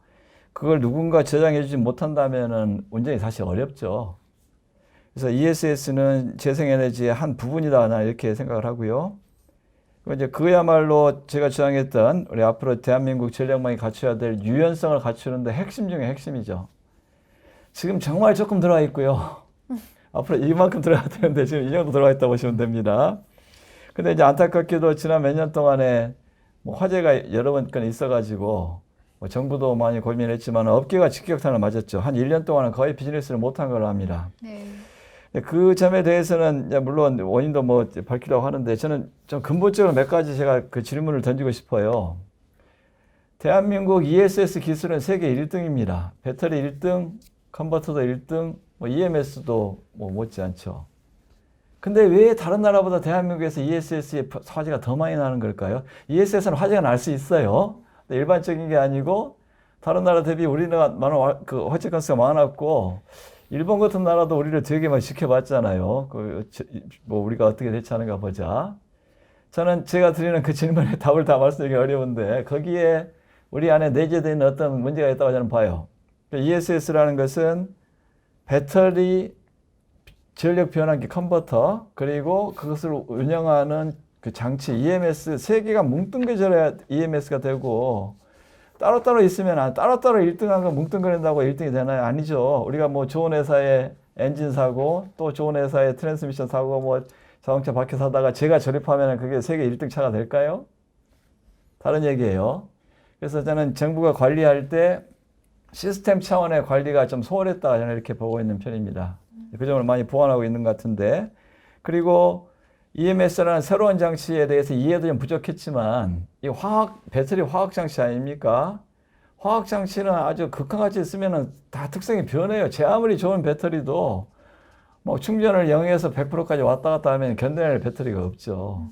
그걸 누군가 저장해 주지 못한다면은 운전이 사실 어렵죠. 그래서 ESS는 재생에너지의 한 부분이다 나 이렇게 생각을 하고요. 이제 그야말로 제가 주장했던 우리 앞으로 대한민국 전력망이 갖춰야 될 유연성을 갖추는데 핵심 중에 핵심이죠. 지금 정말 조금 들어가 있고요. 앞으로 이만큼 들어가야 되는데 지금 이 정도 들어가 있다고 보시면 됩니다. 근데 이제 안타깝게도 지난 몇 년 동안에 뭐 화재가 여러 번 있어가지고 뭐 정부도 많이 고민했지만 업계가 직격탄을 맞았죠. 한 1년 동안은 거의 비즈니스를 못한 걸로 합니다. 네. 그 점에 대해서는 물론 원인도 뭐 밝히려고 하는데 저는 좀 근본적으로 몇 가지 제가 그 질문을 던지고 싶어요. 대한민국 ESS 기술은 세계 1등입니다. 배터리 1등, 컨버터도 1등, 뭐 EMS도 뭐 못지않죠. 근데 왜 다른 나라보다 대한민국에서 ESS의 화재가 더 많이 나는 걸까요? ESS는 화재가 날 수 있어요. 일반적인 게 아니고 다른 나라 대비 우리는 그 화재 건수가 많았고 일본 같은 나라도 우리를 되게 많이 지켜봤잖아요. 뭐 우리가 어떻게 대처하는가 보자. 저는 제가 드리는 그 질문에 답을 다 말씀드리기 어려운데 거기에 우리 안에 내재되어 있는 어떤 문제가 있다고 저는 봐요. ESS라는 것은 배터리, 전력 변환기 컨버터, 그리고 그것을 운영하는 그 장치 EMS 세 개가 뭉뚱겨져야 EMS가 되고 따로따로 있으면 따로따로 1등한 거 뭉뚱그린다고 1등이 되나요? 아니죠. 우리가 뭐 좋은 회사의 엔진 사고 또 좋은 회사의 트랜스미션 사고 뭐 자동차 바퀴 사다가 제가 조립하면 그게 세계 1등 차가 될까요? 다른 얘기예요. 그래서 저는 정부가 관리할 때 시스템 차원의 관리가 좀 소홀했다 저는 이렇게 보고 있는 편입니다. 그 점을 많이 보완하고 있는 것 같은데 그리고 EMS라는 새로운 장치에 대해서 이해도 좀 부족했지만 이 배터리 화학 장치 아닙니까? 화학 장치는 아주 극한같이 쓰면은 다 특성이 변해요. 제 아무리 좋은 배터리도 뭐 충전을 0에서 100%까지 왔다 갔다 하면 견뎌낼 배터리가 없죠.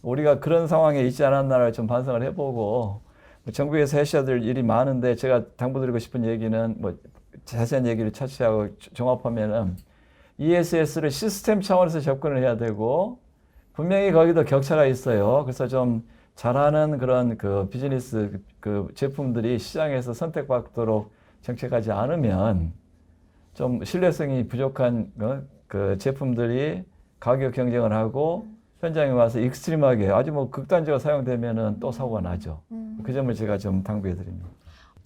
우리가 그런 상황에 있지 않았나를 좀 반성을 해보고 정부에서 하셔야 될 일이 많은데 제가 당부드리고 싶은 얘기는 뭐 자세한 얘기를 차치하고 종합하면은 ESS를 시스템 차원에서 접근을 해야 되고 분명히 거기도 격차가 있어요. 그래서 좀 잘하는 그런 그 비즈니스 그 제품들이 시장에서 선택받도록 정책하지 않으면 좀 신뢰성이 부족한 그 제품들이 가격 경쟁을 하고 현장에 와서 익스트림하게 아주 뭐 극단적으로 사용되면은 또 사고가 나죠. 그 점을 제가 좀 당부해 드립니다.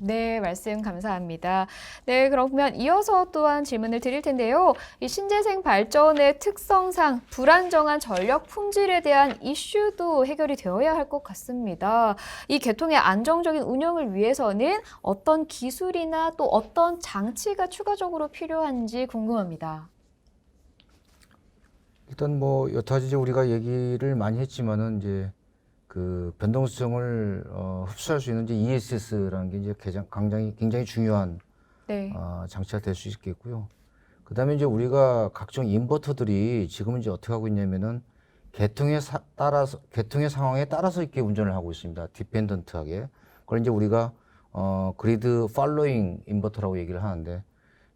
네, 말씀 감사합니다. 네, 그러면 이어서 또한 질문을 드릴 텐데요. 이 신재생 발전의 특성상 불안정한 전력 품질에 대한 이슈도 해결이 되어야 할 것 같습니다. 이 계통의 안정적인 운영을 위해서는 어떤 기술이나 또 어떤 장치가 추가적으로 필요한지 궁금합니다. 일단 뭐 여타지 우리가 얘기를 많이 했지만은 이제 그 변동성을 흡수할 수 있는 이제 ESS라는 게 이제 굉장히 중요한 네. 장치가 될 수 있겠고요. 그다음에 이제 우리가 각종 인버터들이 지금은 이제 어떻게 하고 있냐면은 계통의 상황에 따라서 이렇게 운전을 하고 있습니다. 디펜던트하게. 그걸 이제 우리가 그리드 팔로잉 인버터라고 얘기를 하는데,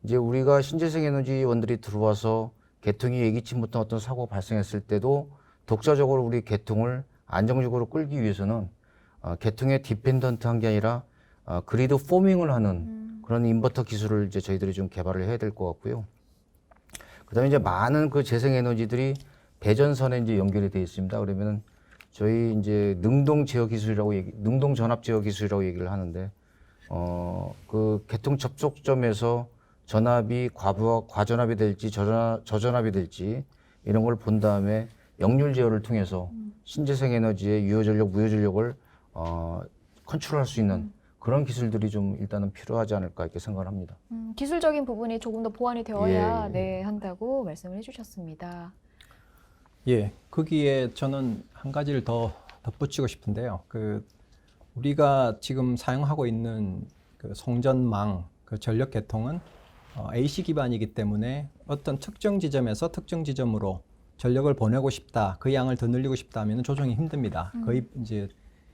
이제 우리가 신재생 에너지원들이 들어와서 개통이 예기치 못한 어떤 사고가 발생했을 때도 독자적으로 우리 개통을 안정적으로 끌기 위해서는 개통에 디펜던트한 게 아니라 그리드 포밍을 하는 그런 인버터 기술을 이제 저희들이 좀 개발을 해야 될 것 같고요. 그다음에 이제 많은 그 재생 에너지들이 배전선에 이제 연결이 되어 있습니다. 그러면은 저희 이제 능동 능동 전압 제어 기술이라고 얘기를 하는데, 그 개통 접촉점에서 전압이 과전압이 될지 저전압이 될지 이런 걸 본 다음에 역률 제어를 통해서 신재생 에너지의 유효전력, 무효전력을 컨트롤할 수 있는 그런 기술들이 좀 일단은 필요하지 않을까 이렇게 생각을 합니다. 기술적인 부분이 조금 더 보완이 되어야 예. 네, 한다고 말씀을 해주셨습니다. 예, 거기에 저는 한 가지를 더 덧붙이고 싶은데요. 우리가 지금 사용하고 있는 그 송전망, 그 전력 계통은 AC 기반이기 때문에 어떤 특정 지점에서 특정 지점으로 전력을 보내고 싶다, 그 양을 더 늘리고 싶다 하면 조정이 힘듭니다. 거의 이제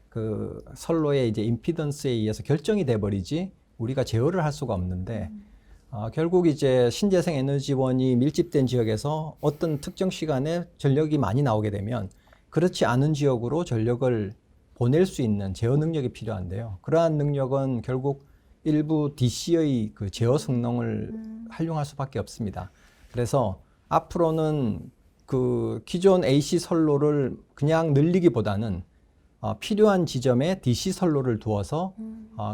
그 선로의 이제 임피던스에 의해서 결정이 돼 버리지 우리가 제어를 할 수가 없는데, 결국 이제 신재생 에너지원이 밀집된 지역에서 어떤 특정 시간에 전력이 많이 나오게 되면 그렇지 않은 지역으로 전력을 보낼 수 있는 제어 능력이 필요한데요. 그러한 능력은 결국 일부 DC의 그 제어 성능을 활용할 수밖에 없습니다. 그래서 앞으로는 그 기존 AC 선로를 그냥 늘리기보다는 필요한 지점에 DC 선로를 두어서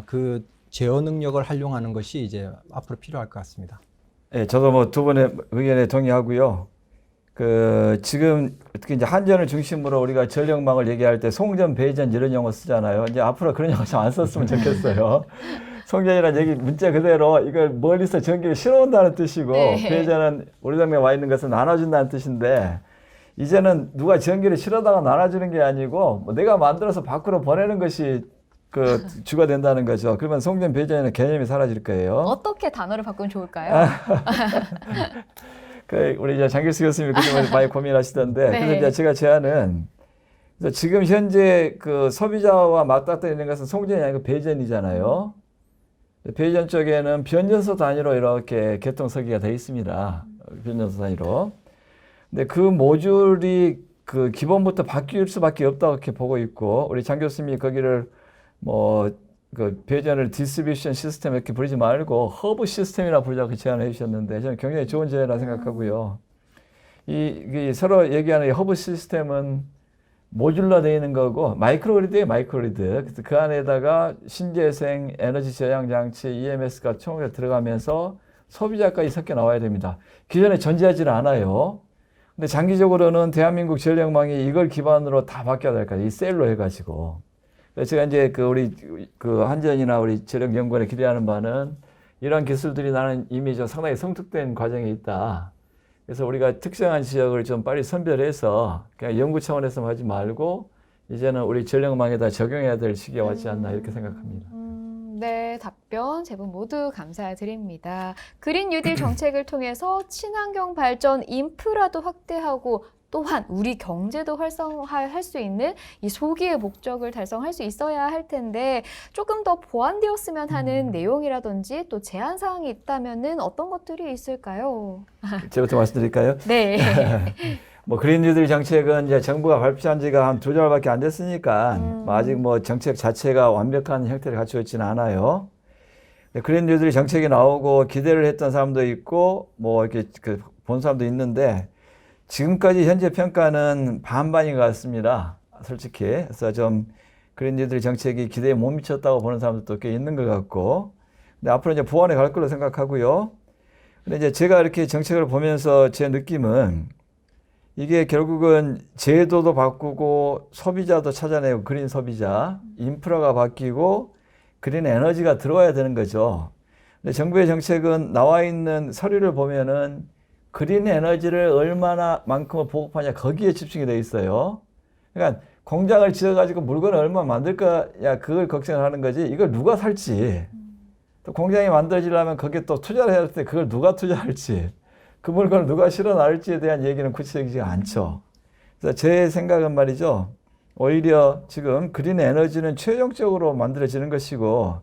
그 제어 능력을 활용하는 것이 이제 앞으로 필요할 것 같습니다. 예, 저도 뭐 두 분의 의견에 동의하고요. 지금 특히 이제 한전을 중심으로 우리가 전력망을 얘기할 때 송전, 배전 이런 용어 쓰잖아요. 이제 앞으로 그런 용어 좀 안 썼으면 좋겠어요. 송전이라는 얘기 문자 그대로 이걸 멀리서 전기를 실어온다는 뜻이고, 네. 배전은 우리 동네에 와 있는 것은 나눠준다는 뜻인데, 이제는 누가 전기를 실어다가 나눠주는 게 아니고 뭐 내가 만들어서 밖으로 보내는 것이 그 주가 된다는 거죠. 그러면 송전, 배전에는 개념이 사라질 거예요. 어떻게 단어를 바꾸면 좋을까요? 우리 이제 장길수 교수님이 그 점을 많이 고민하시던데, 네. 그래서 이제 제가 제안은, 그래서 지금 현재 그 소비자와 맞닥뜨려 있는 것은 송전이 아니고 배전이잖아요. 배전 쪽에는 변전소 단위로 이렇게 개통 설계가 되어 있습니다. 변전소 단위로. 근데 그 모듈이 그 기본부터 바뀔 수밖에 없다고 이렇게 보고 있고, 우리 장 교수님이 거기를 그 배전을 디스트리뷰션 시스템 이렇게 부르지 말고 허브 시스템이라 부르자고 제안을 해주셨는데, 저는 굉장히 좋은 제안이라고 생각하고요. 이 서로 얘기하는 이 허브 시스템은 모듈러 되어 있는 거고, 마이크로그리드예요, 마이크로그리드. 그래서 그 안에다가 신재생 에너지 저장 장치, EMS가 총으로 들어가면서 소비자까지 섞여 나와야 됩니다. 기존에 존재하지는 않아요. 근데 장기적으로는 대한민국 전력망이 이걸 기반으로 다 바뀌어야 될 거예요. 이 셀로 해가지고. 그래서 제가 이제 우리 한전이나 우리 전력연구원에 기대하는 바는 이러한 기술들이 나는 이미 좀 상당히 성숙된 과정에 있다. 그래서 우리가 특정한 지역을 좀 빨리 선별해서 그냥 연구 차원에서만 하지 말고 이제는 우리 전력망에다 적용해야 될 시기가 왔지 않나 이렇게 생각합니다. 네, 답변 세 분 모두 감사드립니다. 그린 뉴딜 정책을 통해서 친환경 발전 인프라도 확대하고 또한 우리 경제도 활성화할 수 있는 이 소기의 목적을 달성할 수 있어야 할 텐데, 조금 더 보완되었으면 하는 내용이라든지 또 제한 사항이 있다면은 어떤 것들이 있을까요? 제부터 말씀드릴까요? 네. 뭐 그린 뉴딜 정책은 이제 정부가 발표한 지가 한 2달밖에 안 됐으니까 뭐 아직 뭐 정책 자체가 완벽한 형태를 갖추고 있지는 않아요. 그린 뉴딜 정책이 나오고 기대를 했던 사람도 있고 뭐 이렇게 본 사람도 있는데, 지금까지 현재 평가는 반반인 것 같습니다. 솔직히. 그래서 좀 그린 뉴딜 정책이 기대에 못 미쳤다고 보는 사람들도 꽤 있는 것 같고, 근데 앞으로 이제 보완해 갈 걸로 생각하고요. 근데 이제 제가 이렇게 정책을 보면서 제 느낌은, 이게 결국은 제도도 바꾸고 소비자도 찾아내고 그린 소비자, 인프라가 바뀌고 그린 에너지가 들어와야 되는 거죠. 근데 정부의 정책은 나와 있는 서류를 보면은 그린 에너지를 얼마나만큼을 보급하냐 거기에 집중이 되어 있어요. 그러니까 공장을 지어가지고 물건을 얼마 만들 거야 그걸 걱정을 하는 거지, 이걸 누가 살지, 또 공장이 만들어지려면 거기에 또 투자를 해야 할 때 그걸 누가 투자할지, 그 물건을 누가 실어 나를지에 대한 얘기는 구체적이지 않죠. 그래서 제 생각은 말이죠, 오히려 지금 그린 에너지는 최종적으로 만들어지는 것이고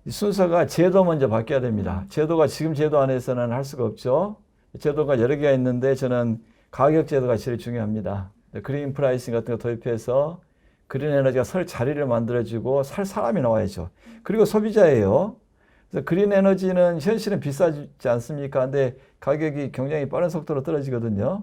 이 순서가 제도 먼저 바뀌어야 됩니다. 제도가 지금 제도 안에서는 할 수가 없죠. 제도가 여러 개가 있는데 저는 가격 제도가 제일 중요합니다. 그린 프라이싱 같은 거 도입해서 그린 에너지가 설 자리를 만들어주고 살 사람이 나와야죠. 그리고 소비자예요. 그래서 그린 에너지는 현실은 비싸지 않습니까? 근데 가격이 굉장히 빠른 속도로 떨어지거든요.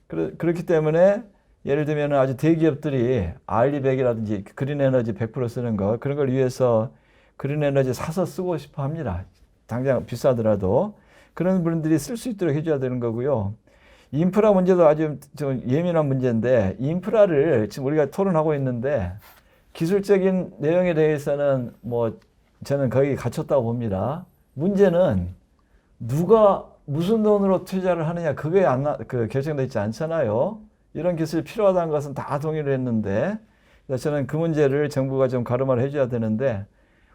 그렇기 때문에 예를 들면 아주 대기업들이 알리백이라든지 그린 에너지 100% 쓰는 거 그런 걸 위해서 그린 에너지 사서 쓰고 싶어 합니다. 당장 비싸더라도 그런 분들이 쓸 수 있도록 해줘야 되는 거고요. 인프라 문제도 아주 좀 예민한 문제인데 인프라를 지금 우리가 토론하고 있는데 기술적인 내용에 대해서는 뭐 저는 거의 갖췄다고 봅니다. 문제는 누가 무슨 돈으로 투자를 하느냐 그게 결정되어 있지 않잖아요. 이런 기술이 필요하다는 것은 다 동의를 했는데 저는 그 문제를 정부가 좀 가름을 해줘야 되는데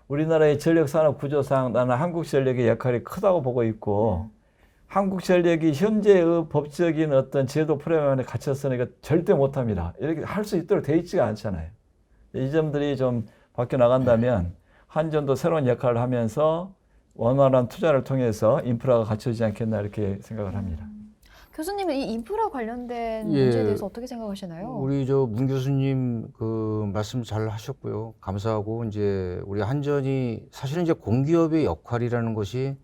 우리나라의 전력산업 구조상 나는 한국전력의 역할이 크다고 보고 있고 한국전력이 현재의 법적인 어떤 제도 프레임 안에 갇혀서는 이거 절대 못합니다. 이렇게 할 수 있도록 돼 있지가 않잖아요. 이 점들이 좀 바뀌어 나간다면 한전도 새로운 역할을 하면서 원활한 투자를 통해서 인프라가 갖춰지지 않겠나 이렇게 생각을 합니다. 교수님은 이 인프라 관련된 예. 문제에 대해서 어떻게 생각하시나요? 우리 저 문 교수님 그 말씀 잘 하셨고요. 감사하고 이제 우리 한전이 사실은 이제 공기업의 역할이라는 것이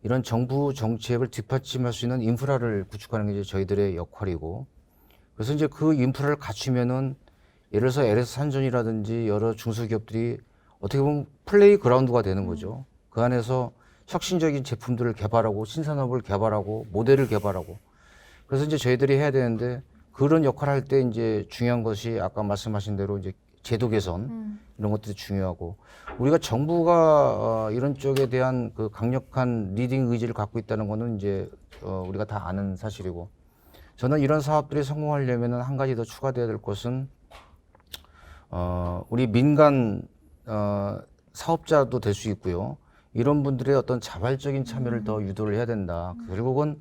이런 정부 정책을 뒷받침할 수 있는 인프라를 구축하는 게 이제 저희들의 역할이고 그래서 이제 그 인프라를 갖추면은 예를 들어서 LS 한전이라든지 여러 중소기업들이 어떻게 보면 플레이 그라운드가 되는 거죠. 그 안에서 혁신적인 제품들을 개발하고 신산업을 개발하고 모델을 개발하고 그래서 이제 저희들이 해야 되는데 그런 역할을 할 때 이제 중요한 것이 아까 말씀하신 대로 이제 제도 개선 이런 것들이 중요하고 우리가 정부가 이런 쪽에 대한 그 강력한 리딩 의지를 갖고 있다는 거는 이제 우리가 다 아는 사실이고 저는 이런 사업들이 성공하려면은 한 가지 더 추가돼야 될 것은 우리 민간 사업자도 될 수 있고요. 이런 분들의 어떤 자발적인 참여를 더 유도를 해야 된다. 결국은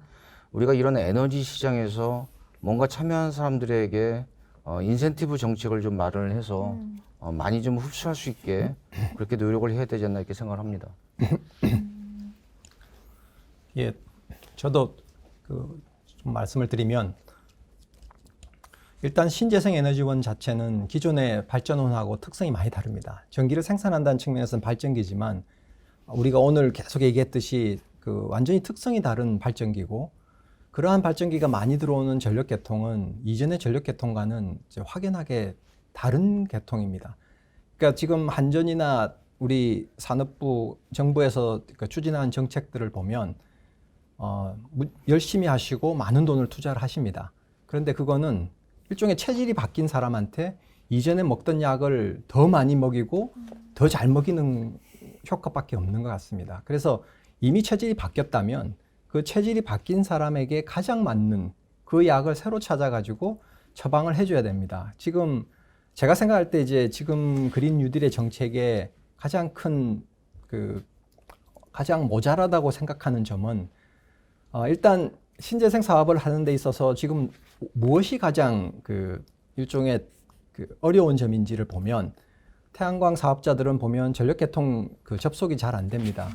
우리가 이런 에너지 시장에서 뭔가 참여한 사람들에게 인센티브 정책을 좀 마련을 해서 많이 좀 흡수할 수 있게 그렇게 노력을 해야 되지 않나 이렇게 생각을 합니다. 예, 저도 좀 말씀을 드리면 일단 신재생 에너지원 자체는 기존의 발전원하고 특성이 많이 다릅니다. 전기를 생산한다는 측면에서는 발전기지만 우리가 오늘 계속 얘기했듯이 그 완전히 특성이 다른 발전기고 그러한 발전기가 많이 들어오는 전력 계통은 이전의 전력 계통과는 이제 확연하게 다른 계통입니다. 그러니까 지금 한전이나 우리 산업부 정부에서 추진하는 정책들을 보면 열심히 하시고 많은 돈을 투자를 하십니다. 그런데 그거는 일종의 체질이 바뀐 사람한테 이전에 먹던 약을 더 많이 먹이고 더 잘 먹이는 효과밖에 없는 것 같습니다. 그래서 이미 체질이 바뀌었다면 그 체질이 바뀐 사람에게 가장 맞는 그 약을 새로 찾아가지고 처방을 해줘야 됩니다. 지금 제가 생각할 때 이제 지금 그린 뉴딜의 정책의 가장 큰 가장 모자라다고 생각하는 점은 일단 신재생 사업을 하는 데 있어서 지금 무엇이 가장 일종의 어려운 점인지를 보면 태양광 사업자들은 보면 전력 개통 접속이 잘 안 됩니다.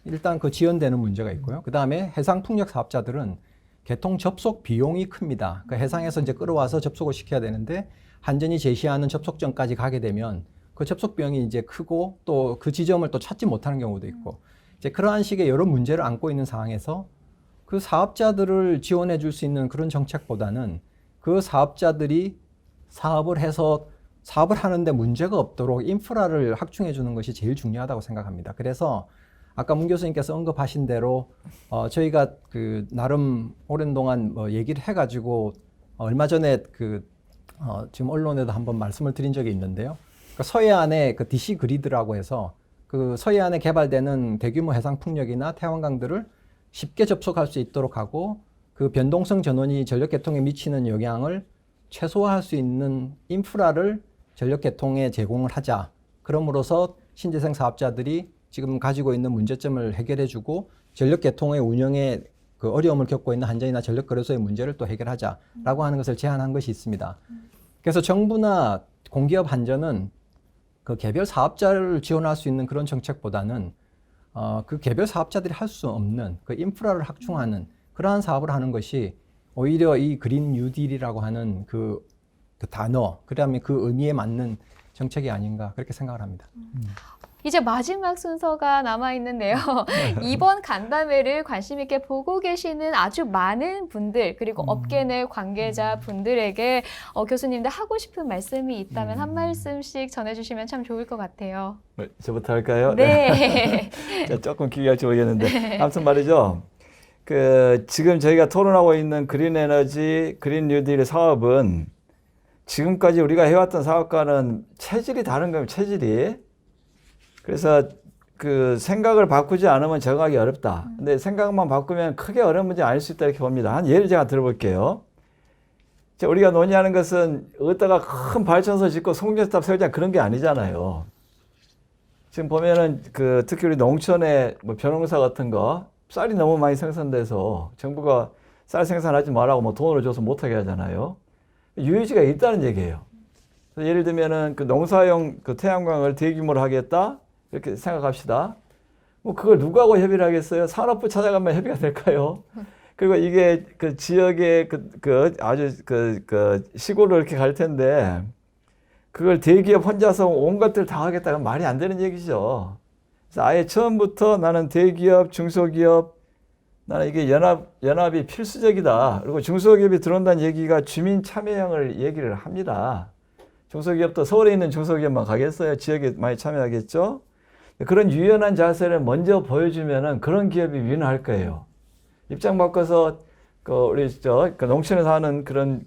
일단 지연되는 문제가 있고요. 그 다음에 해상풍력 사업자들은 개통 접속 비용이 큽니다. 해상에서 이제 끌어와서 접속을 시켜야 되는데 한전이 제시하는 접속점까지 가게 되면 그 접속 비용이 이제 크고 또 그 지점을 또 찾지 못하는 경우도 있고 이제 그러한 식의 여러 문제를 안고 있는 상황에서 그 사업자들을 지원해 줄 수 있는 그런 정책보다는 그 사업자들이 사업을 해서 사업을 하는데 문제가 없도록 인프라를 확충해 주는 것이 제일 중요하다고 생각합니다. 그래서 아까 문 교수님께서 언급하신 대로 저희가 나름 오랜 동안 얘기를 해가지고 얼마 전에 지금 언론에도 한번 말씀을 드린 적이 있는데요. 서해안에 DC 그리드라고 해서 서해안에 개발되는 대규모 해상 풍력이나 태양광들을 쉽게 접속할 수 있도록 하고 변동성 전원이 전력 개통에 미치는 영향을 최소화할 수 있는 인프라를 전력 개통에 제공을 하자. 그럼으로써 신재생 사업자들이 지금 가지고 있는 문제점을 해결해주고 전력 개통의 운영에 어려움을 겪고 있는 한전이나 전력거래소의 문제를 또 해결하자라고 하는 것을 제안한 것이 있습니다. 그래서 정부나 공기업 한전은 그 개별 사업자를 지원할 수 있는 그런 정책보다는 그 개별 사업자들이 할 수 없는 그 인프라를 확충하는 그러한 사업을 하는 것이 오히려 이 그린 뉴딜이라고 하는 그 단어, 그다음에 그 의미에 맞는 정책이 아닌가 그렇게 생각을 합니다. 이제 마지막 순서가 남아 있는데요. 이번 간담회를 관심 있게 보고 계시는 아주 많은 분들 그리고 업계 내 관계자 분들에게 교수님들 하고 싶은 말씀이 있다면 한 말씀씩 전해주시면 참 좋을 것 같아요. 저부터 할까요? 네. 조금 기회가 모르겠는데 아무튼 말이죠. 지금 저희가 토론하고 있는 그린 에너지, 그린 뉴딜 사업은 지금까지 우리가 해왔던 사업과는 체질이 다른 겁니다. 체질이. 그래서 그 생각을 바꾸지 않으면 적응하기 어렵다. 근데 생각만 바꾸면 크게 어려운 문제 아닐 수 있다 이렇게 봅니다. 한 예를 제가 들어볼게요. 우리가 논의하는 것은 어디다가 큰 발전소 짓고 송전탑 세우자 그런 게 아니잖아요. 지금 보면은 특히 우리 농촌에 뭐 벼농사 같은 거 쌀이 너무 많이 생산돼서 정부가 쌀 생산하지 말라고 뭐 돈을 줘서 못하게 하잖아요. 유해지가 있다는 얘기예요. 예를 들면은 그 농사용 그 태양광을 대규모로 하겠다 이렇게 생각합시다. 뭐 그걸 누구하고 협의를 하겠어요? 산업부 찾아가면 협의가 될까요? 그리고 이게 그 지역의 아주 시골로 이렇게 갈 텐데 그걸 대기업 혼자서 온 것들 다 하겠다는 말이 안 되는 얘기죠. 그래서 아예 처음부터 나는 대기업, 중소기업, 나는 이게 연합이 필수적이다. 그리고 중소기업이 들어온다는 얘기가 주민 참여형을 얘기를 합니다. 중소기업도 서울에 있는 중소기업만 가겠어요? 지역에 많이 참여하겠죠? 그런 유연한 자세를 먼저 보여주면은 그런 기업이 윈할 거예요. 입장 바꿔서 우리 농촌에 사는 그런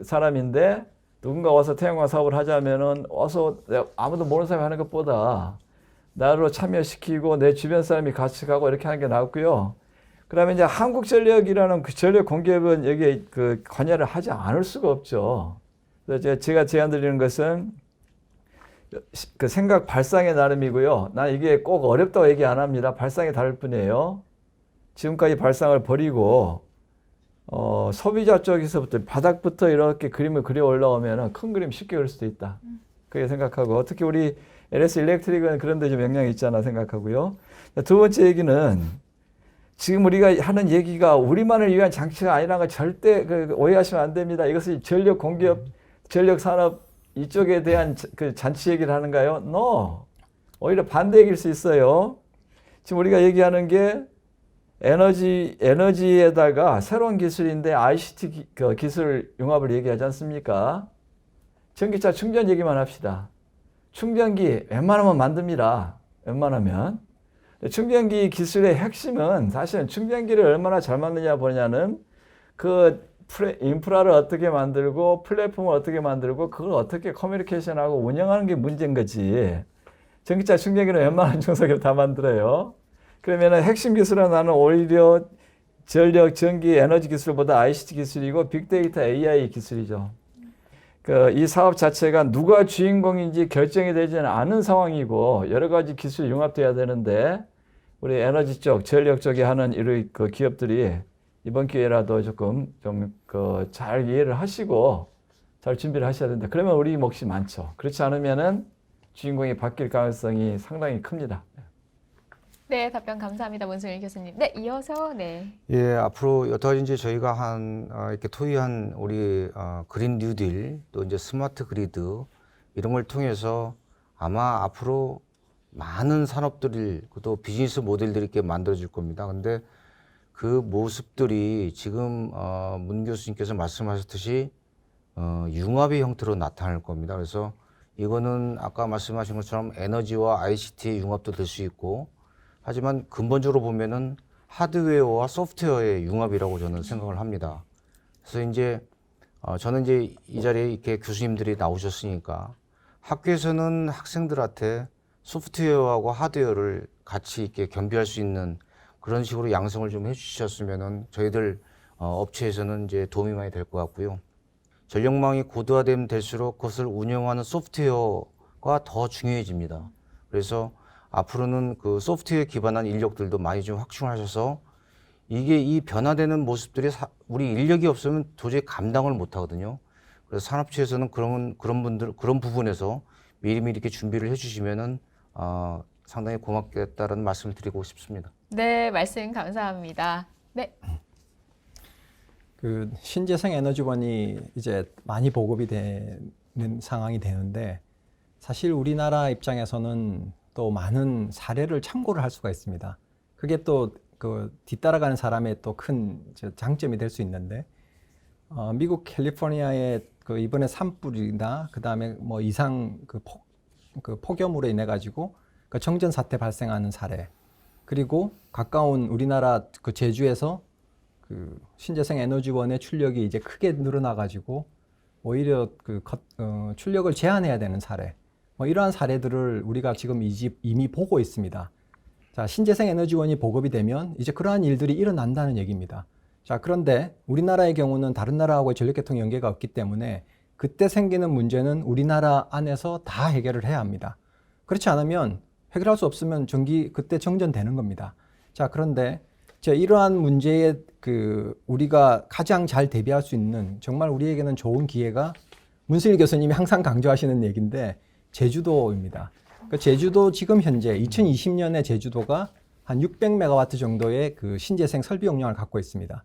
사람인데 누군가 와서 태양광 사업을 하자면은 와서 아무도 모르는 사람이 하는 것보다 나로 참여시키고 내 주변 사람이 같이 가고 이렇게 하는 게 낫고요. 그다음에 이제 한국전력이라는 그 전력 공기업은 여기에 관여를 하지 않을 수가 없죠. 그래서 제가 제안드리는 것은 그 생각 발상의 나름이고요. 난 이게 꼭 어렵다고 얘기 안 합니다. 발상이 다를 뿐이에요. 지금까지 발상을 버리고 소비자 쪽에서부터 바닥부터 이렇게 그림을 그려 올라오면 큰 그림 쉽게 그릴 수도 있다. 그렇게 생각하고 특히 우리 LS 일렉트릭은 그런 데 좀 영향이 있잖아 생각하고요. 두 번째 얘기는 지금 우리가 하는 얘기가 우리만을 위한 장치가 아니라는 걸 절대 오해하시면 안 됩니다. 이것이 전력 공기업, 전력 산업 이쪽에 대한 잔치 얘기를 하는가요? No. 오히려 반대 얘기일 수 있어요. 지금 우리가 얘기하는 게 에너지에다가 새로운 기술인데 ICT 기술 융합을 얘기하지 않습니까? 전기차 충전 얘기만 합시다. 충전기 웬만하면 만듭니다. 웬만하면. 충전기 기술의 핵심은 사실은 충전기를 얼마나 잘 만드냐 보냐는 인프라를 어떻게 만들고 플랫폼을 어떻게 만들고 그걸 어떻게 커뮤니케이션하고 운영하는 게 문제인 거지. 전기차 충전기는 웬만한 중소기업 다 만들어요. 그러면 핵심 기술은 나는 오히려 전력, 전기, 에너지 기술보다 ICT 기술이고 빅데이터 AI 기술이죠. 이 사업 자체가 누가 주인공인지 결정이 되지는 않은 상황이고 여러 가지 기술이 융합돼야 되는데 우리 에너지 쪽, 전력 쪽에 하는 기업들이 이번 기회라도 조금 잘 이해를 하시고 잘 준비를 하셔야 된다. 그러면 우리 몫이 많죠. 그렇지 않으면은 주인공이 바뀔 가능성이 상당히 큽니다. 네, 답변 감사합니다. 문승일 교수님. 네, 이어서 예, 앞으로 여태까지 이제 저희가 이렇게 토의한 우리 그린 뉴딜 또 이제 스마트 그리드 이런 걸 통해서 아마 앞으로 많은 산업들이 또 비즈니스 모델들이 이렇게 만들어질 겁니다. 근데 그 모습들이 지금 문 교수님께서 말씀하셨듯이 융합의 형태로 나타날 겁니다. 그래서 이거는 아까 말씀하신 것처럼 에너지와 ICT의 융합도 될 수 있고 하지만 근본적으로 보면은 하드웨어와 소프트웨어의 융합이라고 저는 생각을 합니다. 그래서 이제 저는 이제 이 자리에 이렇게 교수님들이 나오셨으니까 학교에서는 학생들한테 소프트웨어하고 하드웨어를 같이 이렇게 겸비할 수 있는 그런 식으로 양성을 좀 해주셨으면은 저희들 업체에서는 이제 도움이 많이 될 것 같고요. 전력망이 고도화되면 될수록 그것을 운영하는 소프트웨어가 더 중요해집니다. 그래서 앞으로는 그 소프트웨어 기반한 인력들도 많이 좀 확충하셔서 이게 이 변화되는 모습들이 우리 인력이 없으면 도저히 감당을 못 하거든요. 그래서 산업체에서는 그런 부분에서 미리미리 이렇게 준비를 해주시면은 상당히 고맙겠다라는 말씀을 드리고 싶습니다. 네, 말씀 감사합니다. 네. 그 신재생 에너지원이 이제 많이 보급이 되는 상황이 되는데 사실 우리나라 입장에서는 또 많은 사례를 참고를 할 수가 있습니다. 그게 또 그 뒤따라가는 사람의 또 큰 장점이 될 수 있는데 미국 캘리포니아의 그 이번에 산불이나 그 다음에 뭐 이상 그 폭염으로 인해 가지고 그 정전 사태 발생하는 사례, 그리고 가까운 우리나라 그 제주에서 그 신재생 에너지원의 출력이 이제 크게 늘어나 가지고 오히려 출력을 제한해야 되는 사례, 뭐 이러한 사례들을 우리가 지금 이미 보고 있습니다. 자, 신재생 에너지원이 보급이 되면 이제 그러한 일들이 일어난다는 얘기입니다. 자, 그런데 우리나라의 경우는 다른 나라하고의 전력계통 연계가 없기 때문에 그때 생기는 문제는 우리나라 안에서 다 해결을 해야 합니다. 그렇지 않으면 해결할 수 없으면 그때 정전되는 겁니다. 자, 그런데 이러한 문제에 우리가 가장 잘 대비할 수 있는 정말 우리에게는 좋은 기회가 문수일 교수님이 항상 강조하시는 얘기인데 제주도입니다. 제주도 지금 현재 2020년에 제주도가 한 600메가와트 정도의 그 신재생 설비 용량을 갖고 있습니다.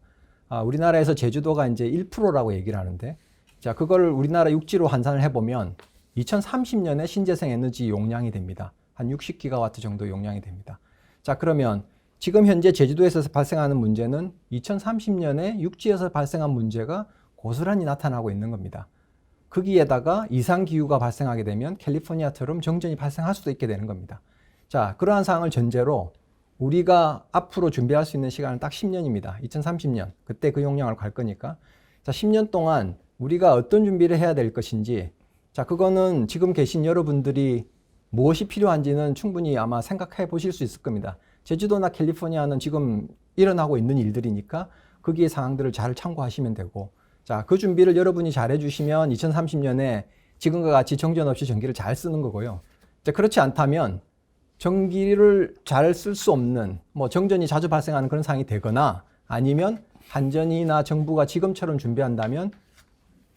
우리나라에서 제주도가 이제 1%라고 얘기를 하는데, 자, 그거를 우리나라 육지로 환산을 해보면 2030년에 신재생 에너지 용량이 됩니다. 한 60기가와트 정도 용량이 됩니다. 자, 그러면 지금 현재 제주도에서 발생하는 문제는 2030년에 육지에서 발생한 문제가 고스란히 나타나고 있는 겁니다. 거기에다가 이상기후가 발생하게 되면 캘리포니아처럼 정전이 발생할 수도 있게 되는 겁니다. 자, 그러한 상황을 전제로 우리가 앞으로 준비할 수 있는 시간은 딱 10년입니다. 2030년. 그때 그 용량을 갈 거니까. 자, 10년 동안 우리가 어떤 준비를 해야 될 것인지, 자, 그거는 지금 계신 여러분들이 무엇이 필요한지는 충분히 아마 생각해 보실 수 있을 겁니다. 제주도나 캘리포니아는 지금 일어나고 있는 일들이니까 거기에 상황들을 잘 참고하시면 되고, 자, 그 준비를 여러분이 잘 해주시면 2030년에 지금과 같이 정전 없이 전기를 잘 쓰는 거고요. 자, 그렇지 않다면 전기를 잘 쓸 수 없는, 뭐 정전이 자주 발생하는 그런 상황이 되거나 아니면 한전이나 정부가 지금처럼 준비한다면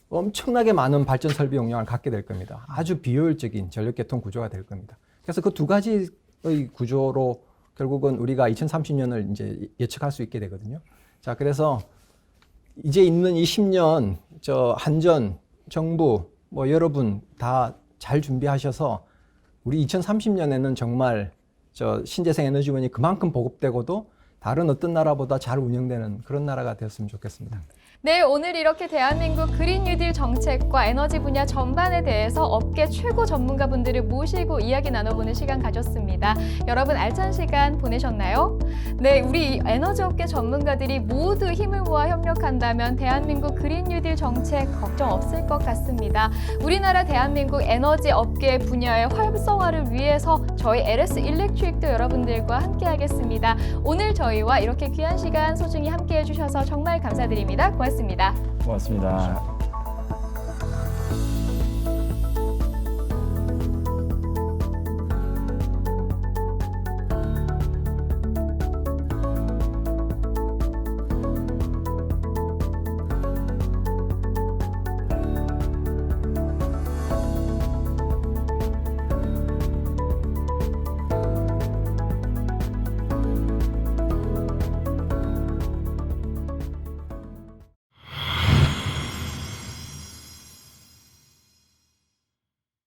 엄청나게 많은 발전 설비 용량을 갖게 될 겁니다. 아주 비효율적인 전력계통 구조가 될 겁니다. 그래서 그 두 가지의 구조로 결국은 우리가 2030년을 이제 예측할 수 있게 되거든요. 자, 그래서 이제 있는 이 10년 한전, 정부, 뭐 여러분 다 잘 준비하셔서 우리 2030년에는 정말 신재생 에너지원이 그만큼 보급되고도 다른 어떤 나라보다 잘 운영되는 그런 나라가 되었으면 좋겠습니다. 네, 오늘 이렇게 대한민국 그린 뉴딜 정책과 에너지 분야 전반에 대해서 업계 최고 전문가분들을 모시고 이야기 나눠보는 시간 가졌습니다. 여러분 알찬 시간 보내셨나요? 네, 우리 에너지 업계 전문가들이 모두 힘을 모아 협력한다면 대한민국 그린 뉴딜 정책 걱정 없을 것 같습니다. 우리나라 대한민국 에너지 업계 분야의 활성화를 위해서 저희 LS 일렉트릭도 여러분들과 함께하겠습니다. 오늘 저희와 이렇게 귀한 시간 소중히 함께해 주셔서 정말 감사드립니다. 고맙습니다. 고맙습니다.